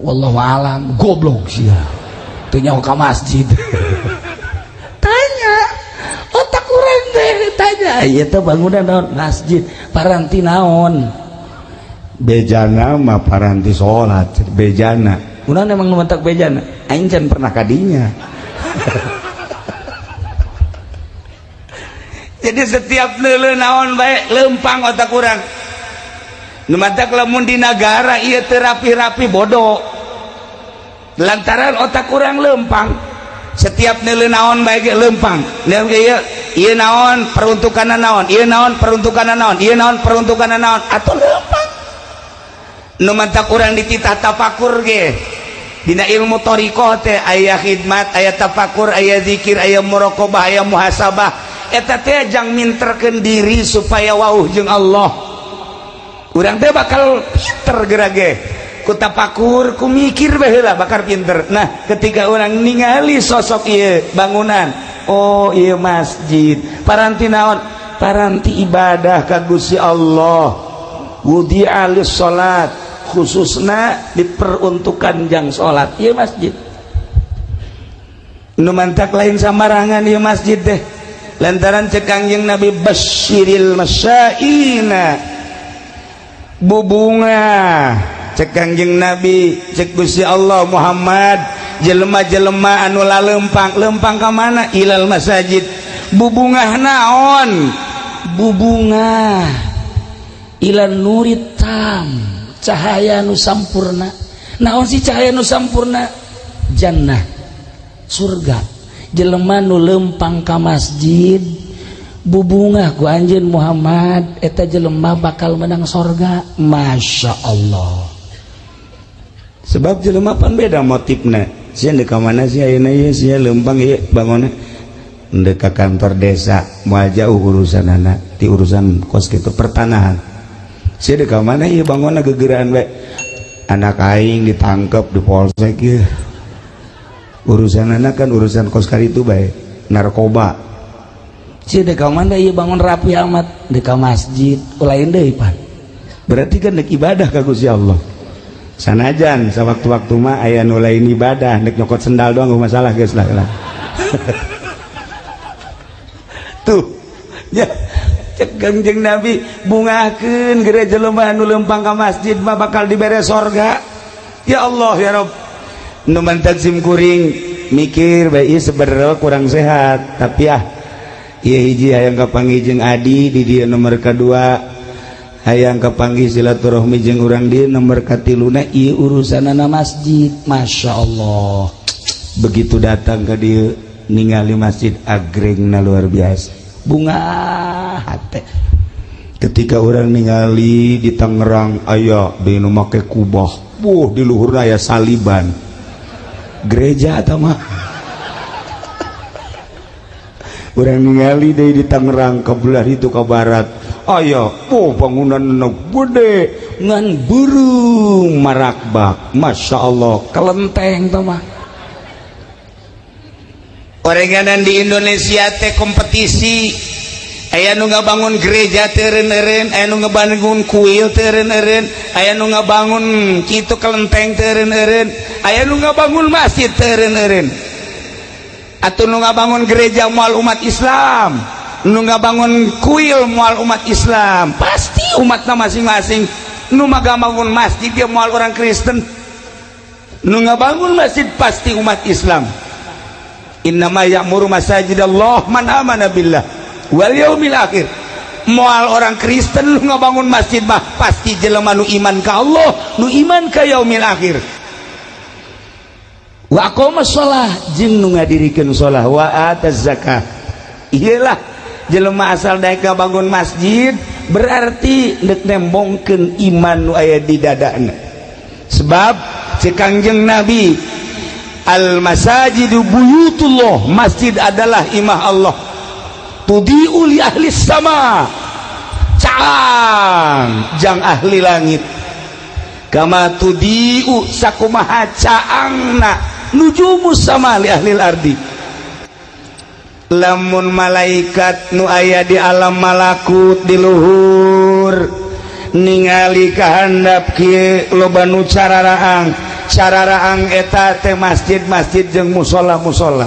wallahu alam goblok sia teu nyaho ka masjid tanya otak urang teh tanya aya teh bangunan naon masjid paranti naon bejana mah paranti sholat bejana urang emang nu mentak bejana aing can pernah kadinya. Jadi setiap neuleuh naon bae lempang otak urang nu mentak lamun di negara ieu teu rapi-rapi bodoh lantaran otak urang lempang setiap neuleuh naon bae ge lempang ieu naon peruntukanna naon ieu naon peruntukanna naon ieu naon peruntukanna naon atuh lempang nu mentak urang dititah tafakur ge dina ilmu thariqah teh aya khidmat aya tafakur aya zikir aya muraqabah aya muhasabah eta teh jang minterkeun diri supaya wauh jeung Allah urang teh bakal tergerak ge ku tafakur ku mikir baheula bakal pinter. Nah ketika orang ningali sosok ieu bangunan oh ieu masjid paranti naon paranti ibadah ka Gusti Allah wudi'a lis salat khususna diperuntukkan jang salat ieu masjid nu mantak lain samarangan ieu masjid teh lantaran cek Kangjeng Nabi basyiril masyaina bubunga cek Kangjeng Nabi cek Gusti Allah Muhammad jelema-jelema anu lalempang lempang ka mana ilal masajid bubungah naon bubunga ilan nurit tam cahaya nu sampurna naon si cahaya nu sampurna jannah surga jelema nu lempang ka masjid bubungah ku anjeun Muhammad eta jelema bakal menang surga masya Allah sebab jelema pan beda motifna sia deuk ka mana sia ayeuna ieu sia lempang ieu bangunna deuk ka kantor desa moal jauh urusanana ti urusan kos kitu pertanahan sia deuk ka mana ieu bangunna gegeuraan we anak aing ditangkep di polsek ieu urusanana kan urusan kos karitu bae narkoba sia deuk ka mana ieu bangun rapi amat deuk ka masjid lain deui pan berarti kan deuk ibadah ka Gusti Allah sanajan sawaktu-waktu mah aya nu lain ibadah nek nyokot sendal doang masalah geus lah tuh ya cek Kangjeng Nabi bungakeun gereja jelema nu lempang ka masjid mah bakal dibere sorga ya Allah ya Rabb nu mantak sim kuring mikir bae ieu sebenarnya kurang sehat tapi ieu hiji hayang kapanggih jeung Adi di dieu nomor kedua hayang kapanggih silaturahmi jeung urang dieu nomor katiluna ieu urusanana masjid masya Allah begitu datang ke dieu ningali masjid agrengna luar biasa bunga hate ketika orang ningali di Tangerang aya di nu make kubah di luhurna aya saliban gereja atau mah orang ningali di Tangerang ke belah itu ke barat aya bangunan nu gede ngan burung marakbak masya Allah kelenteng tah mah orenganan di Indonesia teh kompetisi aya nu ngabangun gereja teu eureun-eureun aya nu ngabangun kuil teu eureun-eureun aya nu ngabangun kitu kelenteng teu eureun-eureun aya nu ngabangun masjid teu eureun-eureun atuh nu ngabangun gereja moal umat Islam nu ngabangun kuil moal umat Islam pasti umatna masing-masing nu ngabangun masjid dia moal orang Kristen nu ngabangun masjid pasti umat Islam innama ya'muru masajidallah man amana billah wal yaumil akhir moal orang Kristen lu ngabangun masjid mah pasti jelema nu iman ka Allah nu iman ka yaumil akhir wa aqamas shalah jeung nu ngadirikeun shalah wa ataz zakah iyalah jelema asal daek bangun masjid berarti deuk nembongkeun iman nu aya di dadana sebab cek Kangjeng Nabi al masajidu buyutullah masjid adalah imah Allah tudi'u li ahli sama caang jang ahli langit kama tudi'u sakumaha caangna nujumus sama li ahli ardi lamun malaikat nu aya di alam malakut di luhur ningali kahandap kieu loba nu cararaang eta teh masjid-masjid jeung musola-musola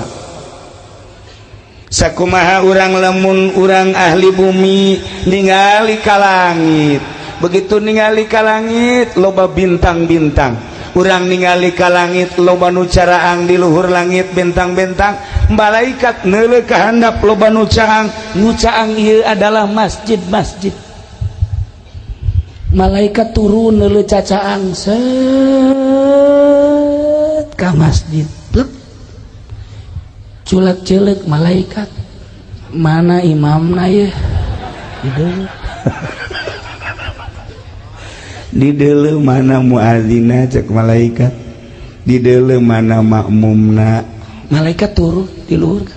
sakumaha urang lamun urang ahli bumi ningali ka langit begitu ningali ka langit loba bintang-bintang, urang ningali ka langit loba nu caraang di luhur langit bintang-bintang, malaikat neuleuh ka handap loba nu caang ieu adalah masjid-masjid. Malaikat turun neuleuh cacaang set ka masjid, plek culak ceulek malaikat, mana imamna ye di deuleuh mana muadzina cek malaikat, di deuleuh mana makmumna. Malaikat turun di luhur.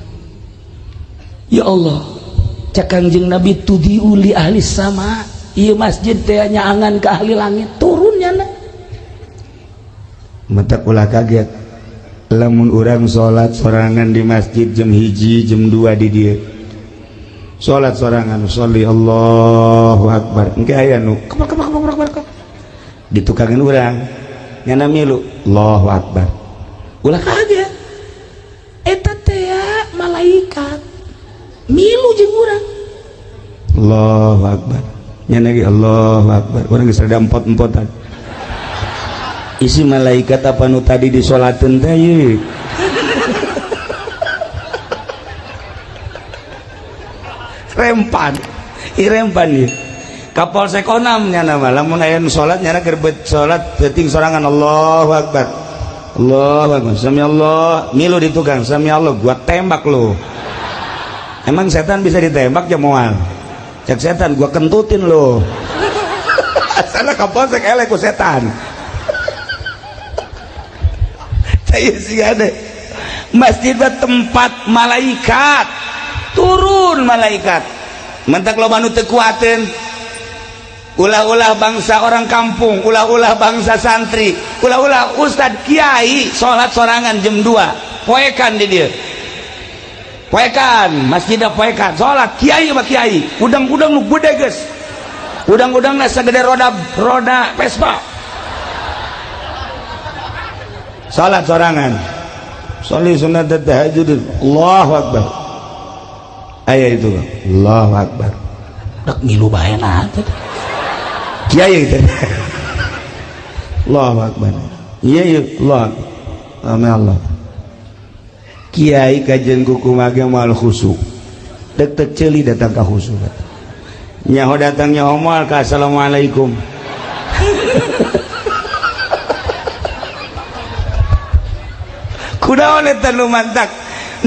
Ya Allah, cek Kangjeng Nabi tudiu li ahli sama, ieu masjid teh nyaangan ka ahli langit, turunnya na. Mentak ulah kaget lamun urang salat sorangan di masjid jam 1 jam 2 di dieu. Salat sorangan sholli Allahu akbar, engke aya nu kebar ditukangan urang nyana milu Allahu akbar, ulah kaget eta teh malaikat milu jeung urang Allahu akbar, nyana ge Allahu akbar, urang geus rada empot-empotan. Isi malaikat apa nu tadi disolateun teh ye rempan ya Kapolsek Onam nyana mah lamun aya nu salat nyana keur salat teuting sorangan Allahu akbar, Allahu akbar, sami Allah, milu di tukang sami Allah, gua tembak lu. Emang setan bisa ditembak ya moal? Cek setan gua kentutin lu. Asal Kapolsek elek ku setan. Saya sih ada masjid tempat malaikat turun, malaikat mentak loba nu teu kuateun, ulah-ulah bangsa orang kampung, ulah-ulah bangsa santri, ulah-ulah ustad kiai salat sorangan jam 2 poekan di dieu, poekan masjidna poekan salat kiai mah kiai, udang-udang nu gede geus, udang-udangna sagede roda Vespa, salat sorangan sholli sunat tahajud Allahu akbar, aya itu Allahu akbar, dak milu bae nah kiai teh Allahu akbar, iya Allah Allah kiai kajian kuku mage moal khusyuk dek ceuli datang ka khusyuk nyaho datang nyaho moal ka assalamualaikum. Kunaon eta nu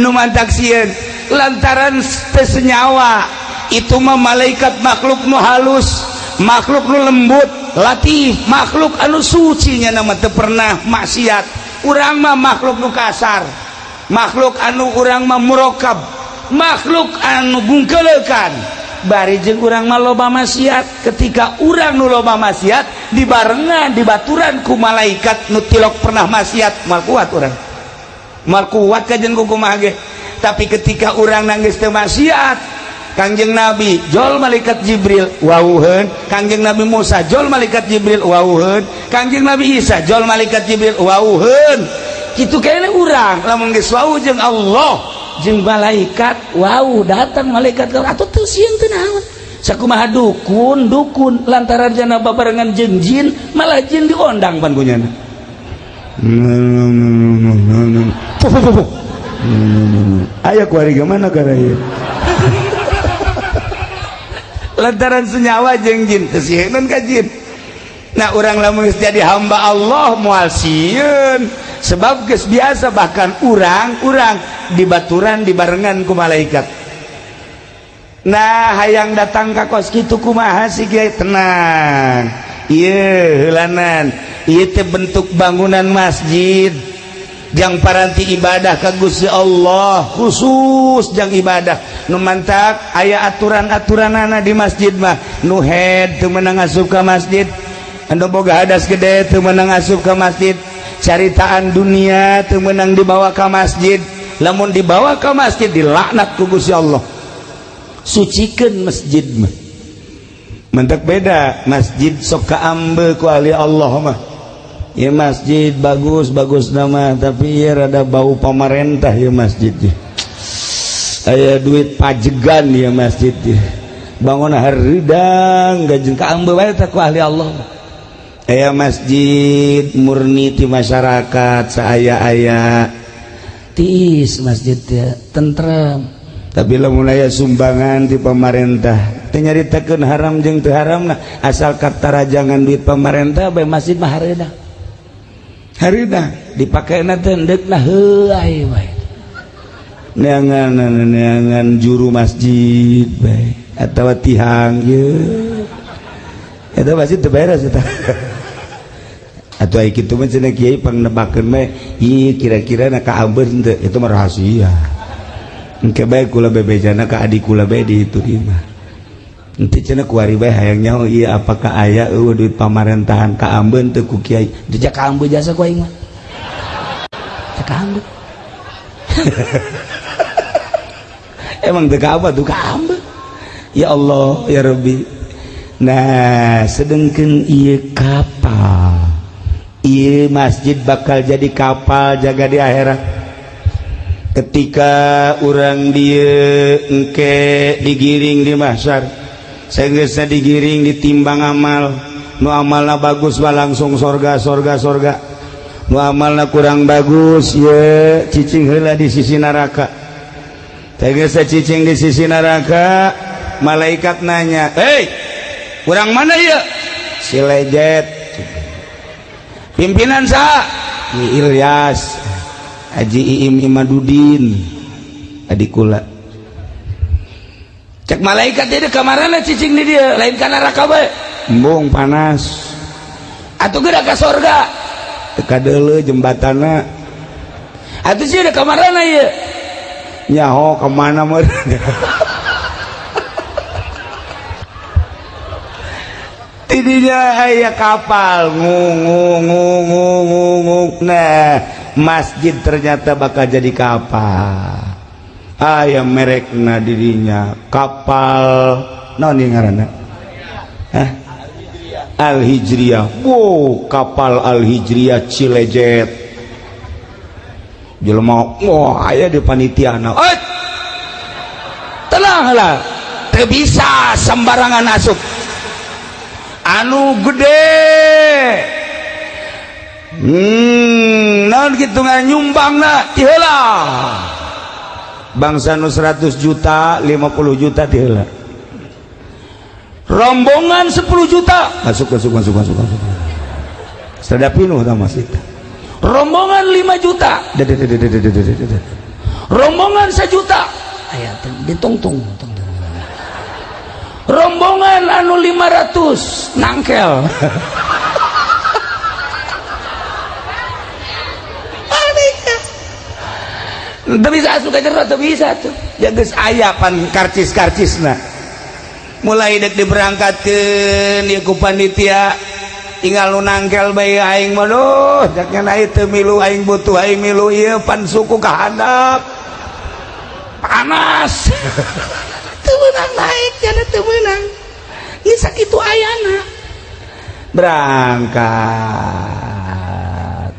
mantak sieun lantaran teu senyawa, itu mah malaikat makhluk nu halus, makhluk nu lembut, latif, makhluk anu suci nya nama teu pernah maksiat. Urang mah makhluk nu kasar, makhluk anu urang mah murokab, makhluk anu gungkelekan. Bari jeung urang mah loba maksiat, ketika urang nu loba maksiat dibarengan dibaturan ku malaikat nu tilok pernah maksiat, mal kuat urang. Mal kuat kajen kumaha ge. Tapi ketika urang nangis teu maksiat, Kangjeng Nabi jol malaikat Jibril wawuheun, Kangjeng Nabi Musa jol malaikat Jibril wawuheun, Kangjeng Nabi Isa jol malaikat Jibril wawuheun. Kitu kene urang lamun geus wawuh jeung Allah jeung malaikat, wawuh datang malaikat atuh teu sieun teu naon. Sakumaha dukun lantaran jana babarengan jeung jin, malah jin diondang pan kunyana. Aya kuari mana karaya lantaran senyawa jeung jin teu sieun ka jin. Nah urang lamun geus jadi hamba Allah moal sieun sebab geus biasa, bahkan urang dibaturan dibarengan ku malaikat. Nah hayang datang ka kos kitu kumaha si kiai? Tenang, ieu heulanan ieu teh bentuk bangunan masjid jang paranti ibadah ka Gusti Allah, khusus jang ibadah nu mantak aya aturan-aturanana di masjid mah. Nu head teu meunang asup ka masjid, anu boga hadas gede teu meunang asup ka masjid, caritaan dunia teu meunang dibawa ka masjid. Lamun dibawa ka masjid dilaknat ku Gusti Allah. Sucikeun masjid mah mantak beda, masjid sok kaambe ku ahli Allah mah. Ya masjid bagus nama, tapi ya rada bau pamarentah ya masjid ya. Aya duit pajegan ya masjid ya. bangun hareudang gajeng ka ambeul bae teh ku ahli Allah. Aya masjid murni ti masyarakat saaya-aya tiis masjid teh tentrem. Tapi lamun aya sumbangan ti pamarentah teu nyaritakeun haram jeung teu haramna, asal katarajangan duit pamarentah bae masjid mah hareudang. Hareudang dipakena teh endekna heuai bae. Neangan juru masjid bae atawa tihang ye. Eta masjid teu beres eta. Atuh aya kitu mah cenah kiai pangnebakeun bae, ieu kira-kira na ka ambeun teu, itu mah rahasia. Engke bae kula bebejana ka adik kula bae di itu ieu mah. Ente cenah kuari bae hayang nyaho ieu apakah aya duit pamarentahan ka ambeun teu ku kiai. Dijak ka ambeun jasa ku aing mah. Cak ka ambeun. Emang teu ka apa tuh ka ambeun. Ya Allah ya Rabbi. Nah, sedengkeun ieu kapal. Ieu masjid bakal jadi kapal jaga di akhirat. Ketika urang dieu engke digiring di mahsyar, saenggeusna digiring ditimbang amal, nu amalna bagus mah langsung sorga. Nu amalna kurang bagus ye cicing heula di sisi neraka. Saenggeusna cicing di sisi neraka, malaikat nanya, "Hei, urang mana ieu?" Si Lejet. "Pimpinan saha?" "Ni Ilyas, Haji Iim Imadudin, adik kula." Cek malaikat dia kamarana cicing di dia, lain ka neraka bae. Embung panas. Atuh geura ka sorga. Teu kadeuleu jembatanna. Atuh sih da kamarana ieu. Nyaho ka mana meureun. Tidinya aya kapal ngung. Nah, masjid ternyata bakal jadi kapal. Aya merekna dirinya kapal naon ieu ngaranna? Al-Hijriyah. Wow, kapal Al-Hijriyah Cilejet. Jelema wah aya di panitiana. Tenanglah, teu bisa sembarangan asup. Anu gede. Naon kitu nganyumbangna ti heula. Bangsa nu 100 juta, 50 juta ti heula. Rombongan 10 juta. Masuk. Sada pinuh ta masjid. Rombongan 5 juta. Rombongan 1 juta. Aya ditungtung. Rombongan anu 500 nangkel. Teu bisa asup ka jero, teu bisa tuh. Ya geus aya pan karcis-karcisna. Mulai dek diberangkatkeun ieu ku panitia, tinggal nu nangkel bae aing mah duh, jakna ieu teu milu aing butuh aing milu ieu pan suku ka handap. Panas. Teu meunang naik jana teu meunang. Ieu sakitu ayana. Berangkat.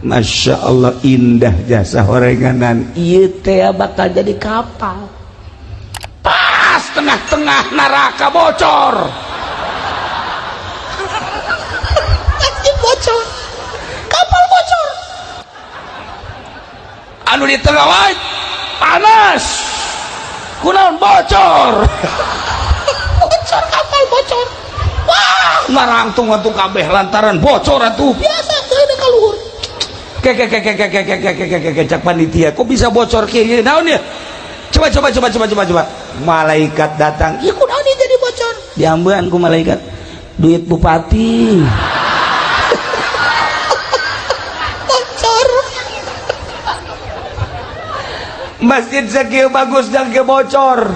Masya Allah indah jasa horenganan. Ieu teh bakal jadi kapal. Pas tengah-tengah neraka bocor. Bocor. Kapal bocor. Anu di tengah wae panas. Kunaon bocor. Bocor kapal bocor. Wah, narangtung atuh kabeh lantaran bocor atuh. Biasa teu ada kaluhur. Cak panitia kok bisa bocor kieu naon ya? Coba. Malaikat datang. Ya kunaon ieu jadi bocor? Diambean ku malaikat. Duit bupati. Bocor. Masjid sakieu bagus dan ke bocor.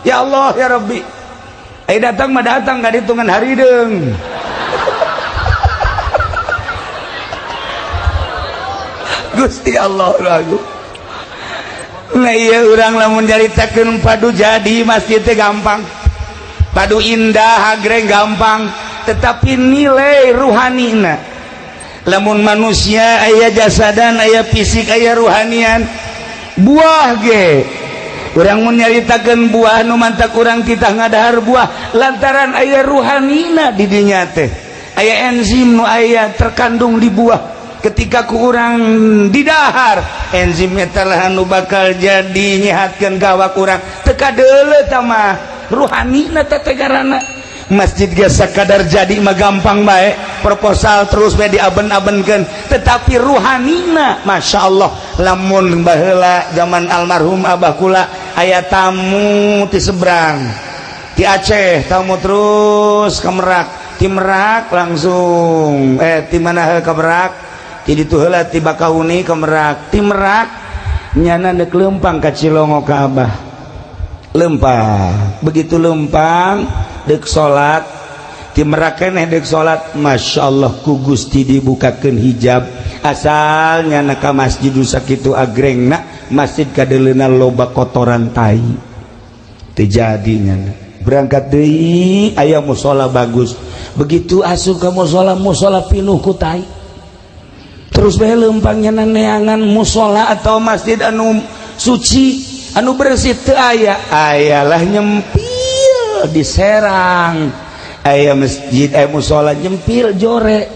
Ya Allah ya Rabbi. Ai datang mah datang ka ditungan harideung. Gusti Allah lagu. Nah iya urang lamun jaritakeun padu jadi masjid teh gampang. Padu indah hagreng gampang, tetapi nilai ruhanina. Lamun manusia aya jasadan, aya fisik, aya ruhanian. Buah ge urang mun nyaritakeun buah nu mantak urang titah ngadahar buah lantaran aya ruhanina di dinya teh, aya enzim nu aya terkandung di buah. Ketika ku urang didahar enzim eta lah anu bakal jadi nyehatkeun gawak urang teu kadeuleu tah mah ruhanina teh tegarana. Masjid ge sakadar jadi mah gampang bae, proposal terus bae diaben-abenkeun, tetapi ruhanina Masya Allah. Lamun baheula zaman almarhum abah kula aya tamu ti seberang ti Aceh, tamu terus ke Merak, ti Merak langsung ti mana ke Merak, ti ditu heula ti Bakauni ke Merak, ti Merak nyana deuk leumpang ka Cilongo ka abah, leumpang. Begitu leumpang dek salat ti Merak keneh dek salat, Masya Allah ku Gusti dibukakeun hijab asalnya na ka masjid sakitu agrengna masjid kadeleuna loba kotoran tai terjadinya. Berangkat deui aya musola bagus, begitu asup ka musola pinuh ku tai, terus bae leumpang nyana neangan musola atau masjid anu suci anu bersih teu aya, ayalah nyempil di Serang aya masjid aya musola nyempil jore.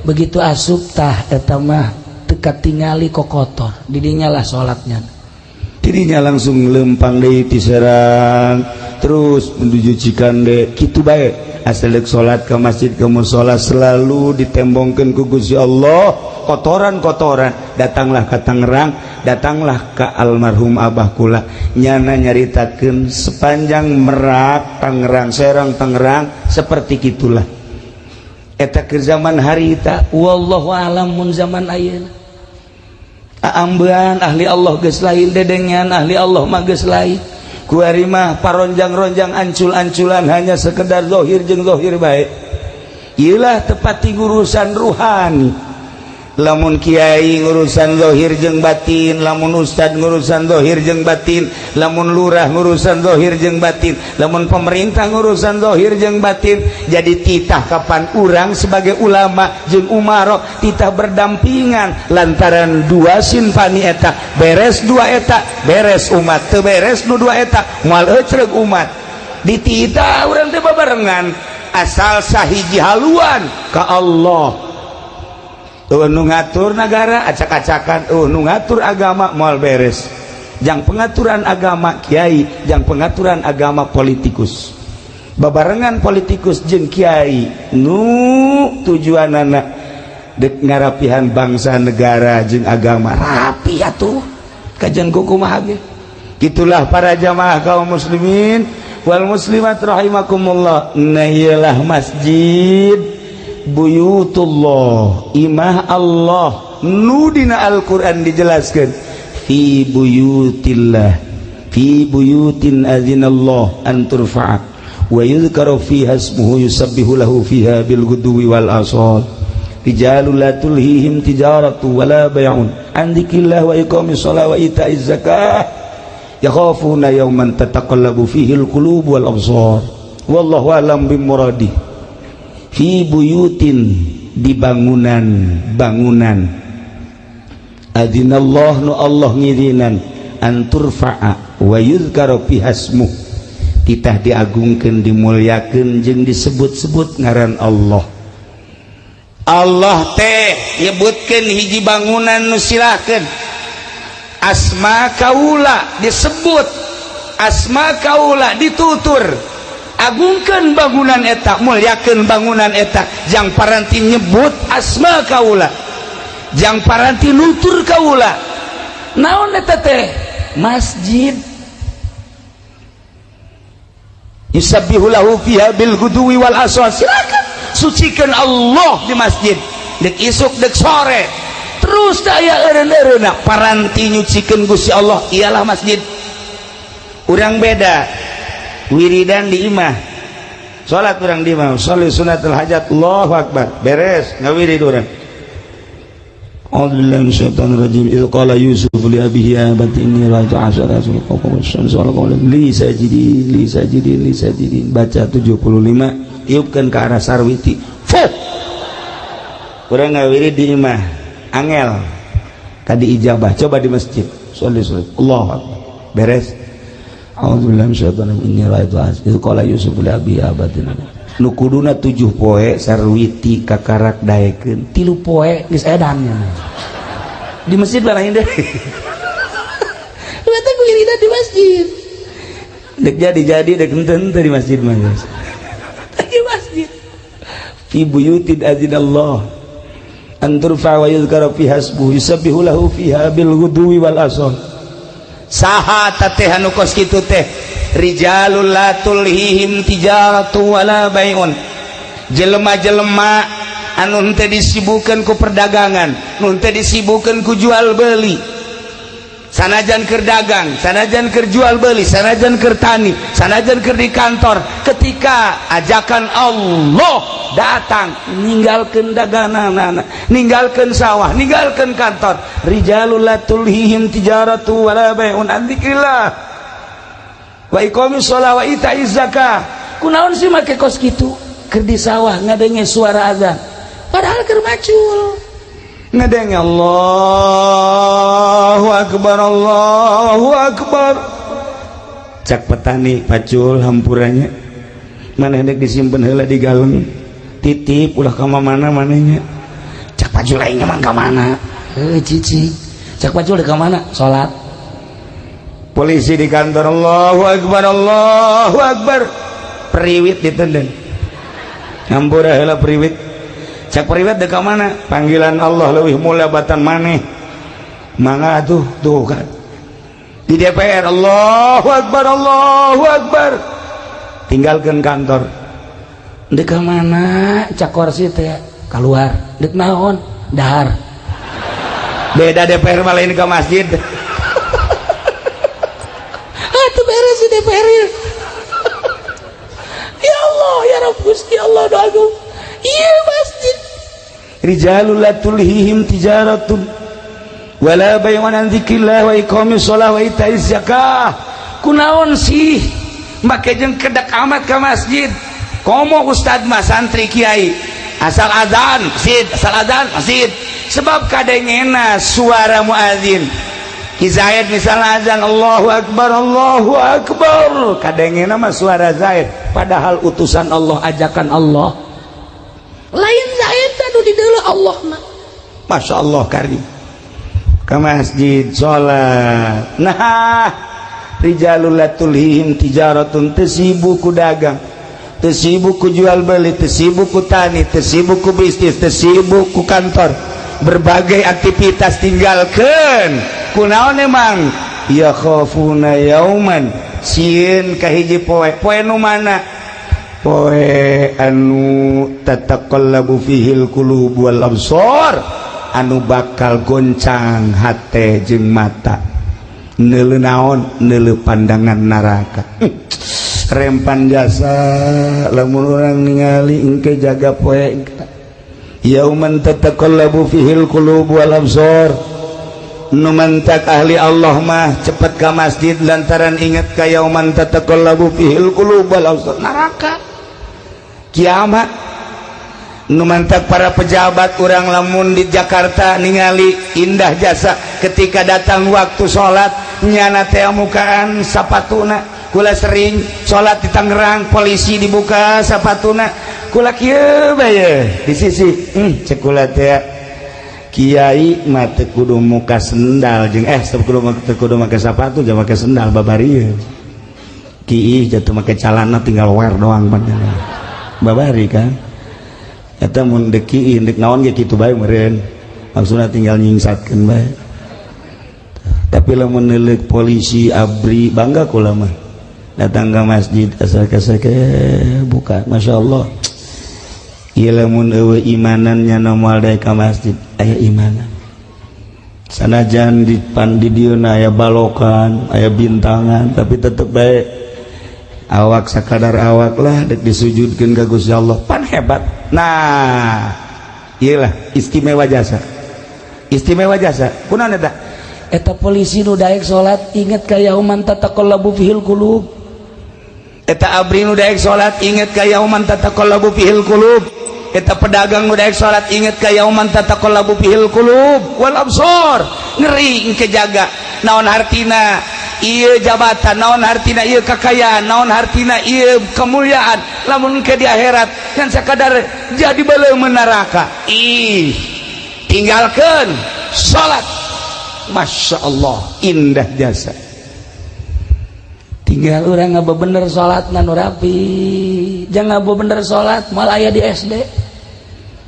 Begitu asup tah eta mah teu katingali kokotor di dinya lah salatnya, dirinya langsung leumpang deui ti Serang terus menuju Cikande kitu bae. Asal deuk salat ke masjid ke musola selalu ditembongkeun ku Gusti Allah kotoran-kotoran. Datanglah ke Tangerang, datanglah ke almarhum abah kula, nyana nyaritakeun sepanjang Merak Tangerang Serang Tangerang seperti gitulah eta ke zaman harita. Wallahu a'lam mun zaman ayeuna aambean ahli Allah geus lain, dedengan ahli Allah mah geus lain. Kuari mah paronjang-ronjang ancul-anculan hanya sekedar zahir jeung zahir bae. Ieu lah tepati urusan ruhani. Lamun kiai ngurusan zahir jeung batin, lamun ustad ngurusan zahir jeung batin, lamun lurah ngurusan zahir jeung batin, lamun pemerintah ngurusan zahir jeung batin. Jadi titah kapan urang sebagai ulama jeung umaro titah berdampingan lantaran dua sinfani eta beres, dua eta beres umat, teu beres nu dua eta moal ecreg umat. Di titah urang teh babarengan asal sahiji haluan ka Allah. Nu ngatur negara acak-acakan, nu ngatur agama moal beres. Jang pengaturan agama kiai, jang pengaturan agama politikus. Babarengan politikus jeung kiai nu tujuanana dek ngarapihan bangsa negara jeung agama rapi atuh kajian kumaha ge. Gitulah para jamaah kaum muslimin wal muslimat rahimakumullah. Nah iyalah masjid buyutullah, imah Allah nu dina Al-Qur'an dijelaskeun fi buyutillah, fi buyutin azinallah an turfa'a wa yuzkaru fiha ismuhu yusabbihu lahu fiha bil ghudwi wal asal rijalul la tulhihim tijaratu wala bay'un an dzikrillah wa iqamis shalah wa ita'iz zakah yakhafuna yawman tataqallabu fihi al qulub wal absar wallahu a'lam bimuradi. Fi buyutin, di bangunan adzinallah nu Allah ngirinan an turfa'a wa yuzkaru fiha ismuh titah diagungkeun dimulyakeun jeung disebut-sebut ngaran Allah. Allah teh nyebutkeun hiji bangunan nu silahkeun asma kaula disebut, asma kaula ditutur, agungkeun bangunan eta, mulyakeun bangunan eta, jang paranti nyebut asma kaula, jang paranti nutur kaula. Naon eta teh? Masjid. Yusabbihu lahu fiha bil ghudwi wal asal. Silakan sucikeun Allah di masjid. Dek isuk dek sore. Terus daya eureun-eureunna paranti nyucikeun Gusti Allah ialah masjid. Urang beda wiridan di imah, salat urang di imah, sholli sunatul hajat, Allahu akbar, beres ngawirid urang. A'udzubillahi minasyaitonir rajim. Idz qala Yusuf li abihi ya abati inni ra'aytu 'ashara kawkaban wasyamsa wal qamara li sajidin. Baca 75, tiupkeun ke arah sarwiti. Fuh. Urang ngawirid di imah, angel kadi ijabah. Coba di masjid, sholli Allahu akbar, beres. A'udzubillahi minasyaitonir rajim. Inni ra'aitu itu qala Yusuf li abi abatina. Nu kuduna 7 poe sarwiti kakarak daekeun. 3 poe geus edannya. Di masjid balahin deh. Mata ku irina di masjid. Dek jadi dek enten di masjid mah. Di masjid. Fi buyutin azinallah an turfa wa yuzkara fi hasbuhu yusabbihu lahu fiha bil ghudwi wal asal. Saha teh anu kos kitu teh rijalul la tulhihim tijaratu wala bai'un, jelema-jelema anu teu disibukkeun ku perdagangan, nu teu disibukkeun ku jual beli, sanajan keur dagang, sanajan keur jual beli, sanajan keur tani, sanajan keur di kantor, ketika ajakan Allah datang ninggalkeun daganganna, ninggalkeun sawah, ninggalkeun kantor. Rijalul la tulhihim tijaratu wala bai'un an dzikrillah wa iqamis shalah wa ita'iz zakah. Kunaon sih make kos kitu? Keur di sawah ngadenge suara azan, padahal keur macul ngadenge Allahu akbar, Allahu akbar. Cak petani pacul hampurannya maneh dek disimpen heula di galeng, titip ulah ka mana manehnya. Cak pacul aing mah ka mana? Cicing. Cak pacul ka mana? Salat. Polisi di kantor, Allahu akbar, Allahu akbar. Periwit ditendeng. Hampura heula periwit. Cak periwit dek ka mana? Panggilan Allah leuwih mulia batan maneh. Mangga tuh kan. Di DPR, Allahu akbar, Allahu akbar. Tinggalkeun kantor. Dek ka mana? Cak kursi teh keluar. Dek naon? Dahar. Beda DPR malah ini ke masjid. Atuh beres di DPR. Ya Allah, ya Rabb Gusti Allah doaku. Iya masjid. Rijalul la tulhihim tijaratun wala bai'un an dzikrillah wa iqamis shalah wa ita'iz zakah. Kunaon sih make jeung kedak amat ka masjid? Komo ustad mah santri kiai asal azan masjid, asal azan masjid. Sebab kadengena suara muadzin Ki Zaid misalnya azan Allahu akbar, Allahu akbar, kadengena mah suara Zaid, padahal utusan Allah, ajakan Allah lain Zaid tadu di deuleu Allah mah. Masya Allah karim ke masjid sholat. Nah rijalul la tulhihim tijaratun, tesibu ku dagang, tesibu ku jual beli, tesibu ku tani, tesibu ku bisnis, tesibu ku kantor, berbagai aktivitas tinggalkan. Kunaon emang ya khafuna yauman, sieun ka hiji poe, poe nu mana? Poe anu tataqallabu fihil qulub wal absar, anu bakal goncang hate jeung mata. Neuleu naon? Neuleu pandangan neraka. Rempan jasa lamun urang ningali engke jaga poe yauman tataqallabu fihil qulub wal absar. Nu mantak ahli Allah mah cepet ka masjid lantaran ingat ka yauman tataqallabu fihil qulub wal absar, neraka kiamat. Nu mantak para pejabat urang lamun di Jakarta ningali indah jasa ketika datang waktu sholat nyana teh mukaan sapatuna. Kula sering sholat di Tangerang, polisi dibuka sapatuna, kula kieu bae di sisi cek kula teh kiai mah teu kudu muka sendal jeung teu kudu make sapatu jeung make sendal babarieu. Kiai jatuh make calana tinggal wear doang panjang babari kan. Eta mun deuk kiai deuk naon ge kitu bae meureun, maksudna tinggal nyingsatkeun bae. Tapi lamun neuleuk polisi abri bangga kula mah datang ke masjid asal-asake buka, Masya Allah. Ieu lamun eueuh imanan nya moal daek ka masjid aya imanan. Sanajan di dieuna aya balokan, aya bintangan, tapi tetep bae awak sakadar awak lah dek disujudkeun ka Gusti Allah, pan hebat. Nah, iyalah istimewa jasa. Istimewa jasa. Kunaon eta? Eta polisi nu daek salat inget ka yauman tataqallabu fihil qulub. Eta abri nu daek salat inget ka yauman tataqallabu fihil qulub. Eta pedagang nu daek salat inget ka yauman tataqallabu fihil qulub wal absar. Ngeri engke jaga. Naon artina? ieu jabatan, naon hartina ieu kakayaan, naon hartina ieu kemuliaan, lamun ke di akhirat kan sakadar jadi beuleum neraka. Tinggalkeun salat, masya Allah indah jasa. Tinggal orang ngaba bener salat nu rapi, jangan ngaba bener salat mal aya di SD.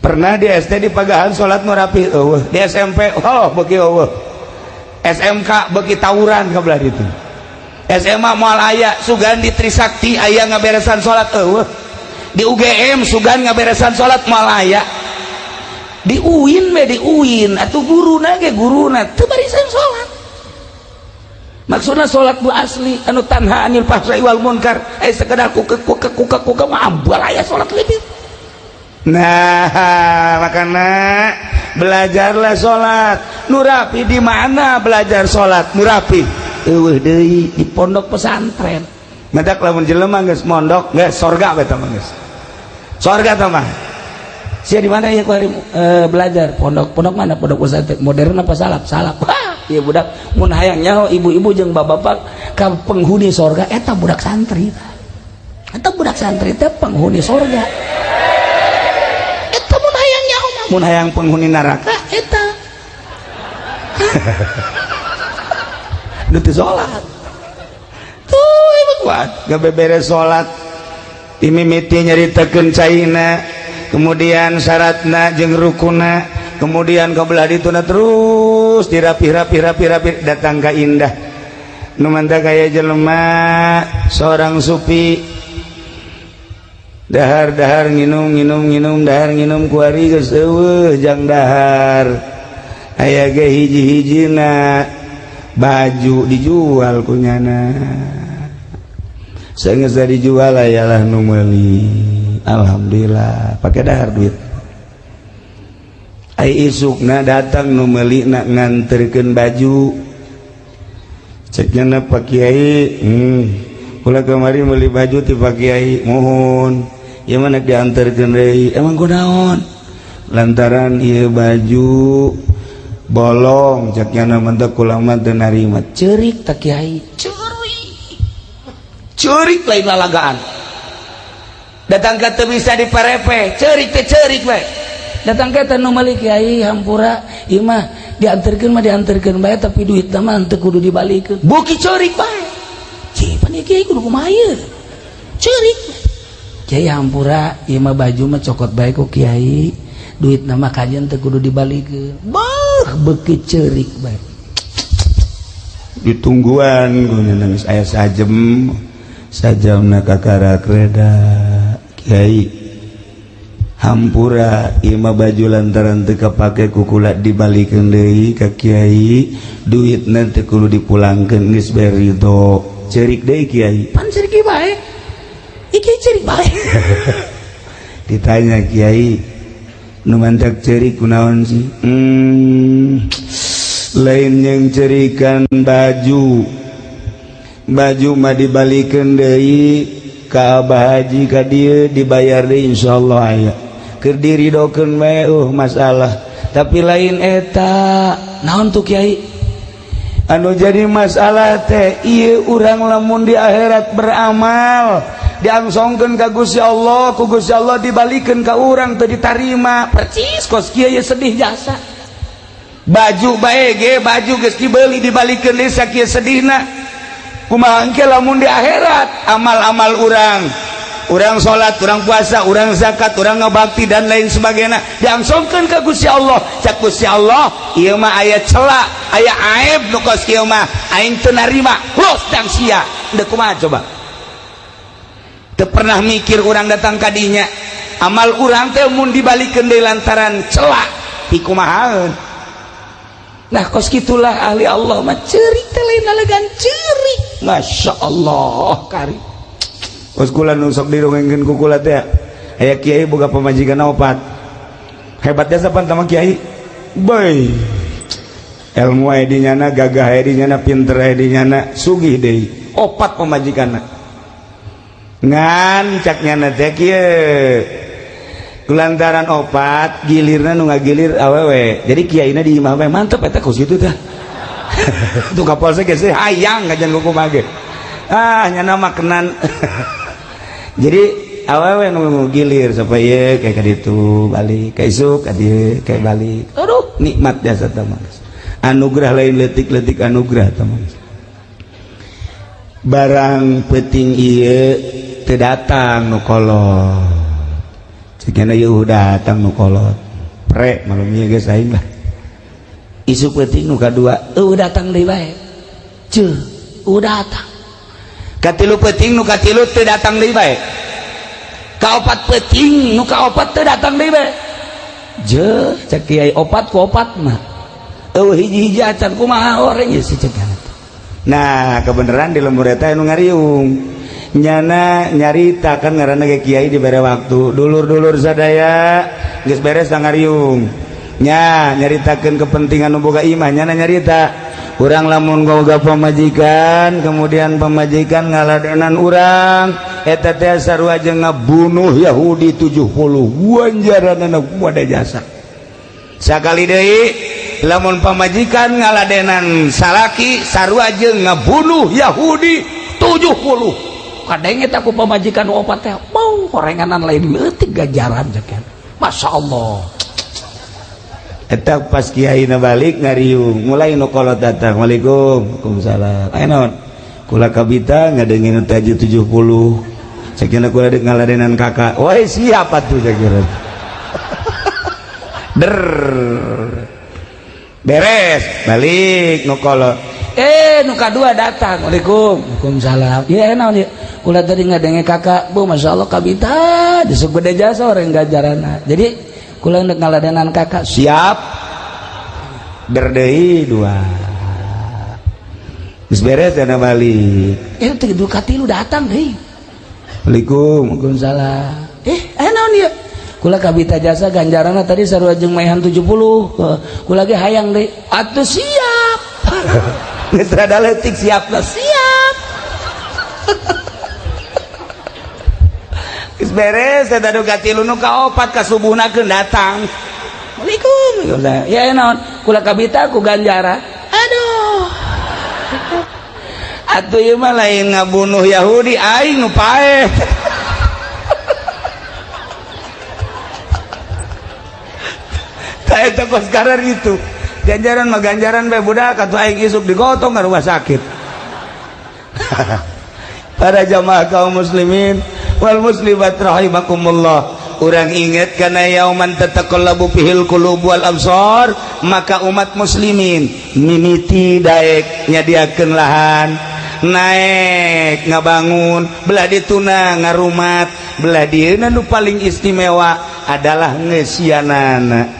Pernah di SD di Pagahan salat nu rapi eueuh, di SMP beuki eueuh, SMK beuki tawuran kabelah ditu, SMA moal aya sugan di Trisakti aya ngaberesan salat eueuh, di UGM sugan ngaberesan salat moal aya, di UIN di UIN atuh guruna ge guruna teu barisan salat. Maksudna salat bu asli anu tanha anil fahsya'i wal munkar sekedar kuka mah ambal aya salat leuwih. Nah, makanya belajarlah sholat nu rapi. Di mana belajar sholat nu rapi? Eueuh deui di pondok pesantren. Madak lamun jelema geus mondok geus sorga beta mah geus. Sorga tah mah. Sia di mana ya kuari belajar? Pondok mana? Pondok pesantren modern apa salap? Salap. Ieu budak mun hayang nyaho ibu-ibu jeung bapak-bapak ka penghuni sorga eta budak santri. Eta budak santri teh penghuni sorga. Mun hayang penghuni neraka eta teu salat tuh ieu kuat gabeberes salat imimiti nyaritakeun caina, kemudian syaratna jeung rukunna, kemudian kabelah dituna terus dirapi datang ka indah nu mantap kaya jelema seorang sufi dahar nginum dahar nginum kuari geus eueuh jang dahar aya ge hiji-hijina baju dijual kunyana saenggeus dijual ayalah nu meuli alhamdulillah pake dahar duit ai isukna datang nu meuli nak nganterkeun baju cekna Pak Kiai kula kemari meuli baju ti Pak Kiai mohon ya mana diantarkeun deui emang kunaon lantaran ieu baju bolong cekna mentek kula mah teu narima ceurik tak Kiai ceurik lain lalagaan datang ka teu bisa diparepe ceurik teh ceurik we datang ka teh nu meuli Kiai hampura ieu mah diantarkeun bae tapi duitna mah teu kudu dibalikeun buki ceurik bae cipan ieu Kiai kudu kumaha ieu ceurik Kiai hampura ieu mah baju mah cokot bae ku Kiai duit nama kajian teu kudu dibalikeun beuki ceurik bae ditungguan guna nangis aya sajamna kakarak reda Kiai hampura ieu mah baju lantaran teu kapake ku kula dibalikeun deui ka Kiai duitna teu kudu dipulangkeun geus bae ridho ceurik deui Kiai pan ceurik bae iki ceurik bae ditanya Kiai nu mantak ceurik kunaon sih lain yang ceurikan baju mah dibalikeun deui ka Abah Haji ka dieu dibayar deui insyaallah aya keur diridokeun we masalah tapi lain eta naon tuh Kiai anu jadi masalah teh ieu urang lamun di akhirat beramal diangsongkeun ka Gusti Allah ku Gusti Allah dibalikeun ka urang teu ditarima percis kos kieu sedih jasa baju bae ge baju geus dibeuli dibalikeun deui sakieu sedihna kumaha engke lamun di akhirat amal-amal urang salat urang puasa urang zakat urang ngabakti dan lain sebagainya diangsongkeun ka Gusti Allah cak Gusti Allah ieu mah aya cela aya aib nu kos kieu mah aing teu narima los dang sia teu kumaha coba teu pernah mikir urang datang ka dinya amal urang teh mun dibalikeun deui lantaran cela kumahaeun nah kos kitulah ahli Allah mah ceurik teh lain nalegan ceurik masyaallah kari kos kula nu sok dirongengkeun ku kula teh aya kiai boga pamajikan opat hebatnya sapan tama kiai boy ilmu aya di nyana gagah aya di nyana pinter aya di nyana sugih deui opat pamajikanna ngan cak nyana teh kieu kulantaran opat gilirna nu ngagilir awewe jadi kiaina di imah we mantep eta kos kitu teh Itu kapolsek geus hayang kajan kumaha ge. Nyana makenan. Jadi awewe nu gilir supaya kayak kaditu balik, ka isuk ka dieu kayak balik. Aduh, nikmat jasa teman. Anugerah lain leutik-leutik anugerah teman. Barang penting ieu teu datang nu kolot. Ceukna ieu datang nu kolot. Pre malum ieu geus aing lah. Isu penting nu kadua, datang deui bae. Ceuh, datang. Katilu penting nu katilu teu datang deui bae. Kaopat penting nu kaopat teu datang deui bae. Jeuh, cek kiai opat ku opat mah. Hiji-hiji acan kumaha oreng ieu si ceuk. Nah kebenaran di lembur eta nu ngariung nyana nyarita kan ngaranna ge kiai dibere waktu dulur-dulur sadaya geus beres ngariung nya nyaritakeun kepentingan nu boga imah nyana nyarita urang lamun boga pamajikan kemudian pamajikan ngaladenan urang eta teh sarua jeung ngabunuh Yahudi 70 ganjaranna kumaha jasa sakali deui lamun pamajikan ngaladenan salaki sarua jeung ngabunuh Yahudi 70 kadang eta ku pamajikan opat teh mau horenganan lain leutik ganjaran jakeun masyaallah eta pas kiaina balik ngariung mulai nu kolot datang Waalaikumsalam aya naon kula kabita ngadengeun teh 70 sakieu kula ngaladenan kakak woi siapa tuh sakieu der beres balik nu kolot nu kadua datang Waalaikumsalam ieu naon ieu kula tadi ngadenge kakak bu masyaallah kabita disuk gede jasa orang ganjaranna jadi kula neuk ngaladenan kakak siap berdeui dua geus beres dana balik teh du katilu datang deui Waalaikumsalam naon ieu kula kabita jasa ganjaranna tadi sarua jeung maehan 70 kula ge hayang deui atuh siap geus rada leutik siapna siap geus beres eta nu katilu nu kaopat kasubuhnakeun datang Waalaikumsalam ya naon kula kabita ku ganjara aduh atuh ieu mah lain ngabunuh Yahudi aing nu paeh eta kos karar itu ganjaran mah ganjaran bae budak atuh aing isuk digotong ka rumah sakit. Para jamaah kaum muslimin wal muslimat rahimakumullah urang inget kana yauman tataqallabu fihil qulub wal absar maka umat muslimin mimiti daek nyadiakeun lahan naik ngabangun belah dituna ngarumat belah dieuna nu paling istimewa adalah ngesianana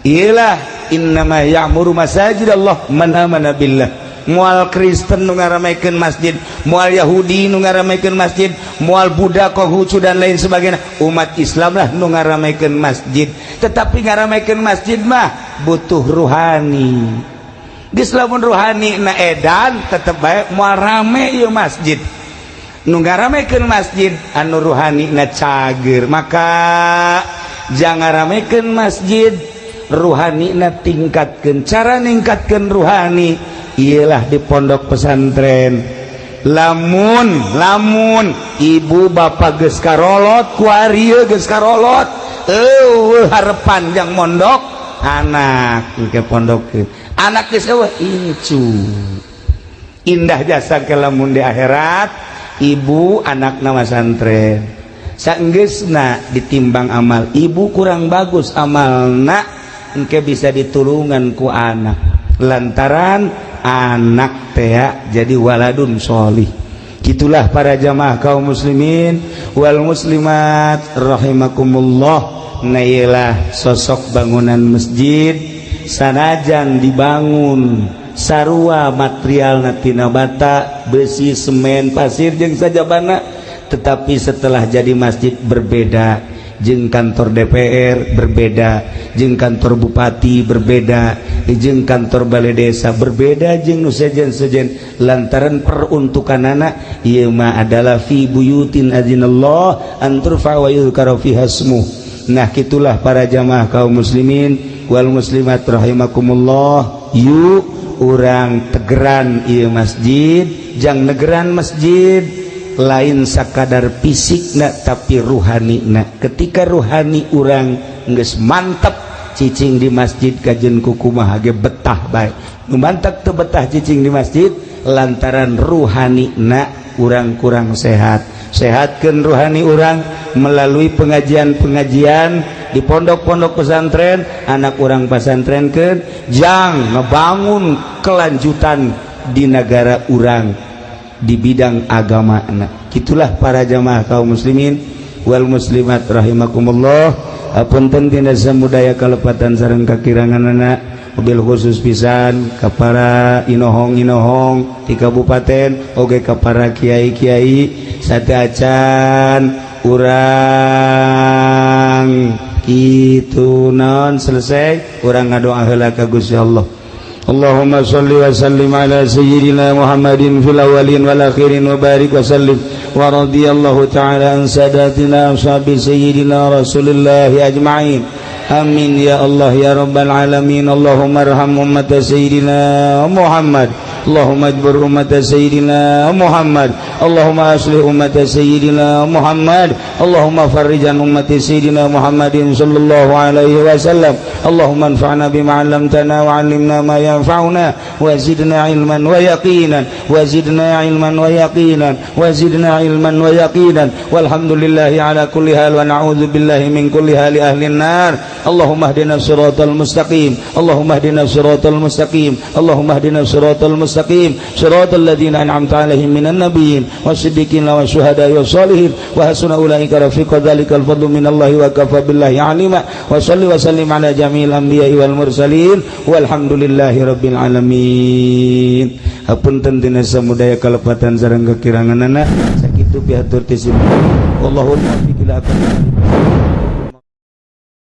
iyalah innama ya'muru masajid Allah man amana billah mual Kristen nu ngaramekeun masjid mual Yahudi nu ngaramekeun masjid mual Buddha Konghucu dan lain sebagainya umat Islam lah nu ngaramekeun masjid tetapi ngaramekeun masjid mah butuh ruhani geus lamun ruhani na edan tetep bae moal rame ieu masjid nu ngaramekeun masjid anu ruhani na cager maka jangan ramekeun masjid ruhani na tingkatkeun cara ningkatkeun ruhani ialah di pondok pesantren lamun ibu bapak geus karolot ku ari geus karolot hareup panjang mondok anak ke pondok anak geus eueuh incu indah jasa ke lamun di akhirat ibu anak nama santren saenggeusna ditimbang amal ibu kurang bagus amalna engke bisa ditulungan ku anak lantaran anak teh jadi waladun sholih gitulah para jamaah kaum muslimin wal muslimat rahimakumullah nailah sosok bangunan masjid sanajan dibangun sarua material tina bata besi semen pasir jeung sajabana tetapi setelah jadi masjid berbeda jeung kantor DPR berbeda jeung kantor bupati berbeda jeung kantor balai desa berbeda jeung nu sejen-sejen lantaran peruntukanana ieu mah adalah fi buyutin azinallah an turfa wa yuzkara fiha ismuh nah kitulah para jamaah kaum muslimin wal muslimat rahimakumullah yuk urang tegeran ieu masjid jang negeran masjid lain sakadar fisikna tapi ruhanina. Ketika ruhani urang geus mantep cicing di masjid kajen kukumaha ge betah bae. Nu mantep teu betah cicing di masjid lantaran ruhanina urang kurang sehat. Sehatkeun ruhani urang melalui pengajian-pengajian di pondok-pondok pesantren, anak urang pesantrenkeun jang ngebangun kelanjutan di negara urang di bidang agamana. Gitulah para jamaah kaum muslimin wal muslimat rahimakumullah. Apunten tina samudaya kalepatan sareng kakiranganana. Mobil khusus pisan ka para inohong-inohong di kabupaten oge ka para kiai-kiai sateacan urang kitu naon selesai urang ngadoa heula ka Gusti Allah. Allahumma shalli wa sallim ala sayyidina Muhammadin fil awwalin wal akhirin wa barik wa sallim wa radiyallahu ta'ala an sadatina ashabi sayyidina Rasulillah ajma'in. Amin ya Allah ya rabbal alamin. Allahumma arham ummat sayyidina Muhammad. Allahumma ajbur ummat sayyidina Muhammad. Allahumma aslih ummat sayyidina Muhammad. Allahumma farrijan ummat sayyidina Muhammadin sallallahu alaihi wasallam. Allahumma anfa'na bima 'allamtana wa 'allimna ma yanfa'una wa zidna ilman wa yaqinan wa zidna ilman wa yaqinan wa zidna ilman wa yaqinan walhamdulillahi ala kulli hal wa na'udzu billahi min kulli hali ahli an-nar. Allahumma hdina siratal mustaqim. Allahumma hdina siratal mustaqim. Allahumma hdina siratal mustaqim. Siratal ladzina an'amta 'alaihim minan nabiyyin wasiddiqin wasyuhada'i wassalihin wa hasuna ulaika rafiqa. Dzalikal fadlu minallahi wa kafa billahi 'alima. Wa shalli wa sallim 'ala jami'il anbiya'i wal mursalin walhamdulillahi rabbil alamin. Hapunten tina samudaya kalepatan sareng kakiranganana sakitu piatur tisim. Wallahu taufiq ila aqwamit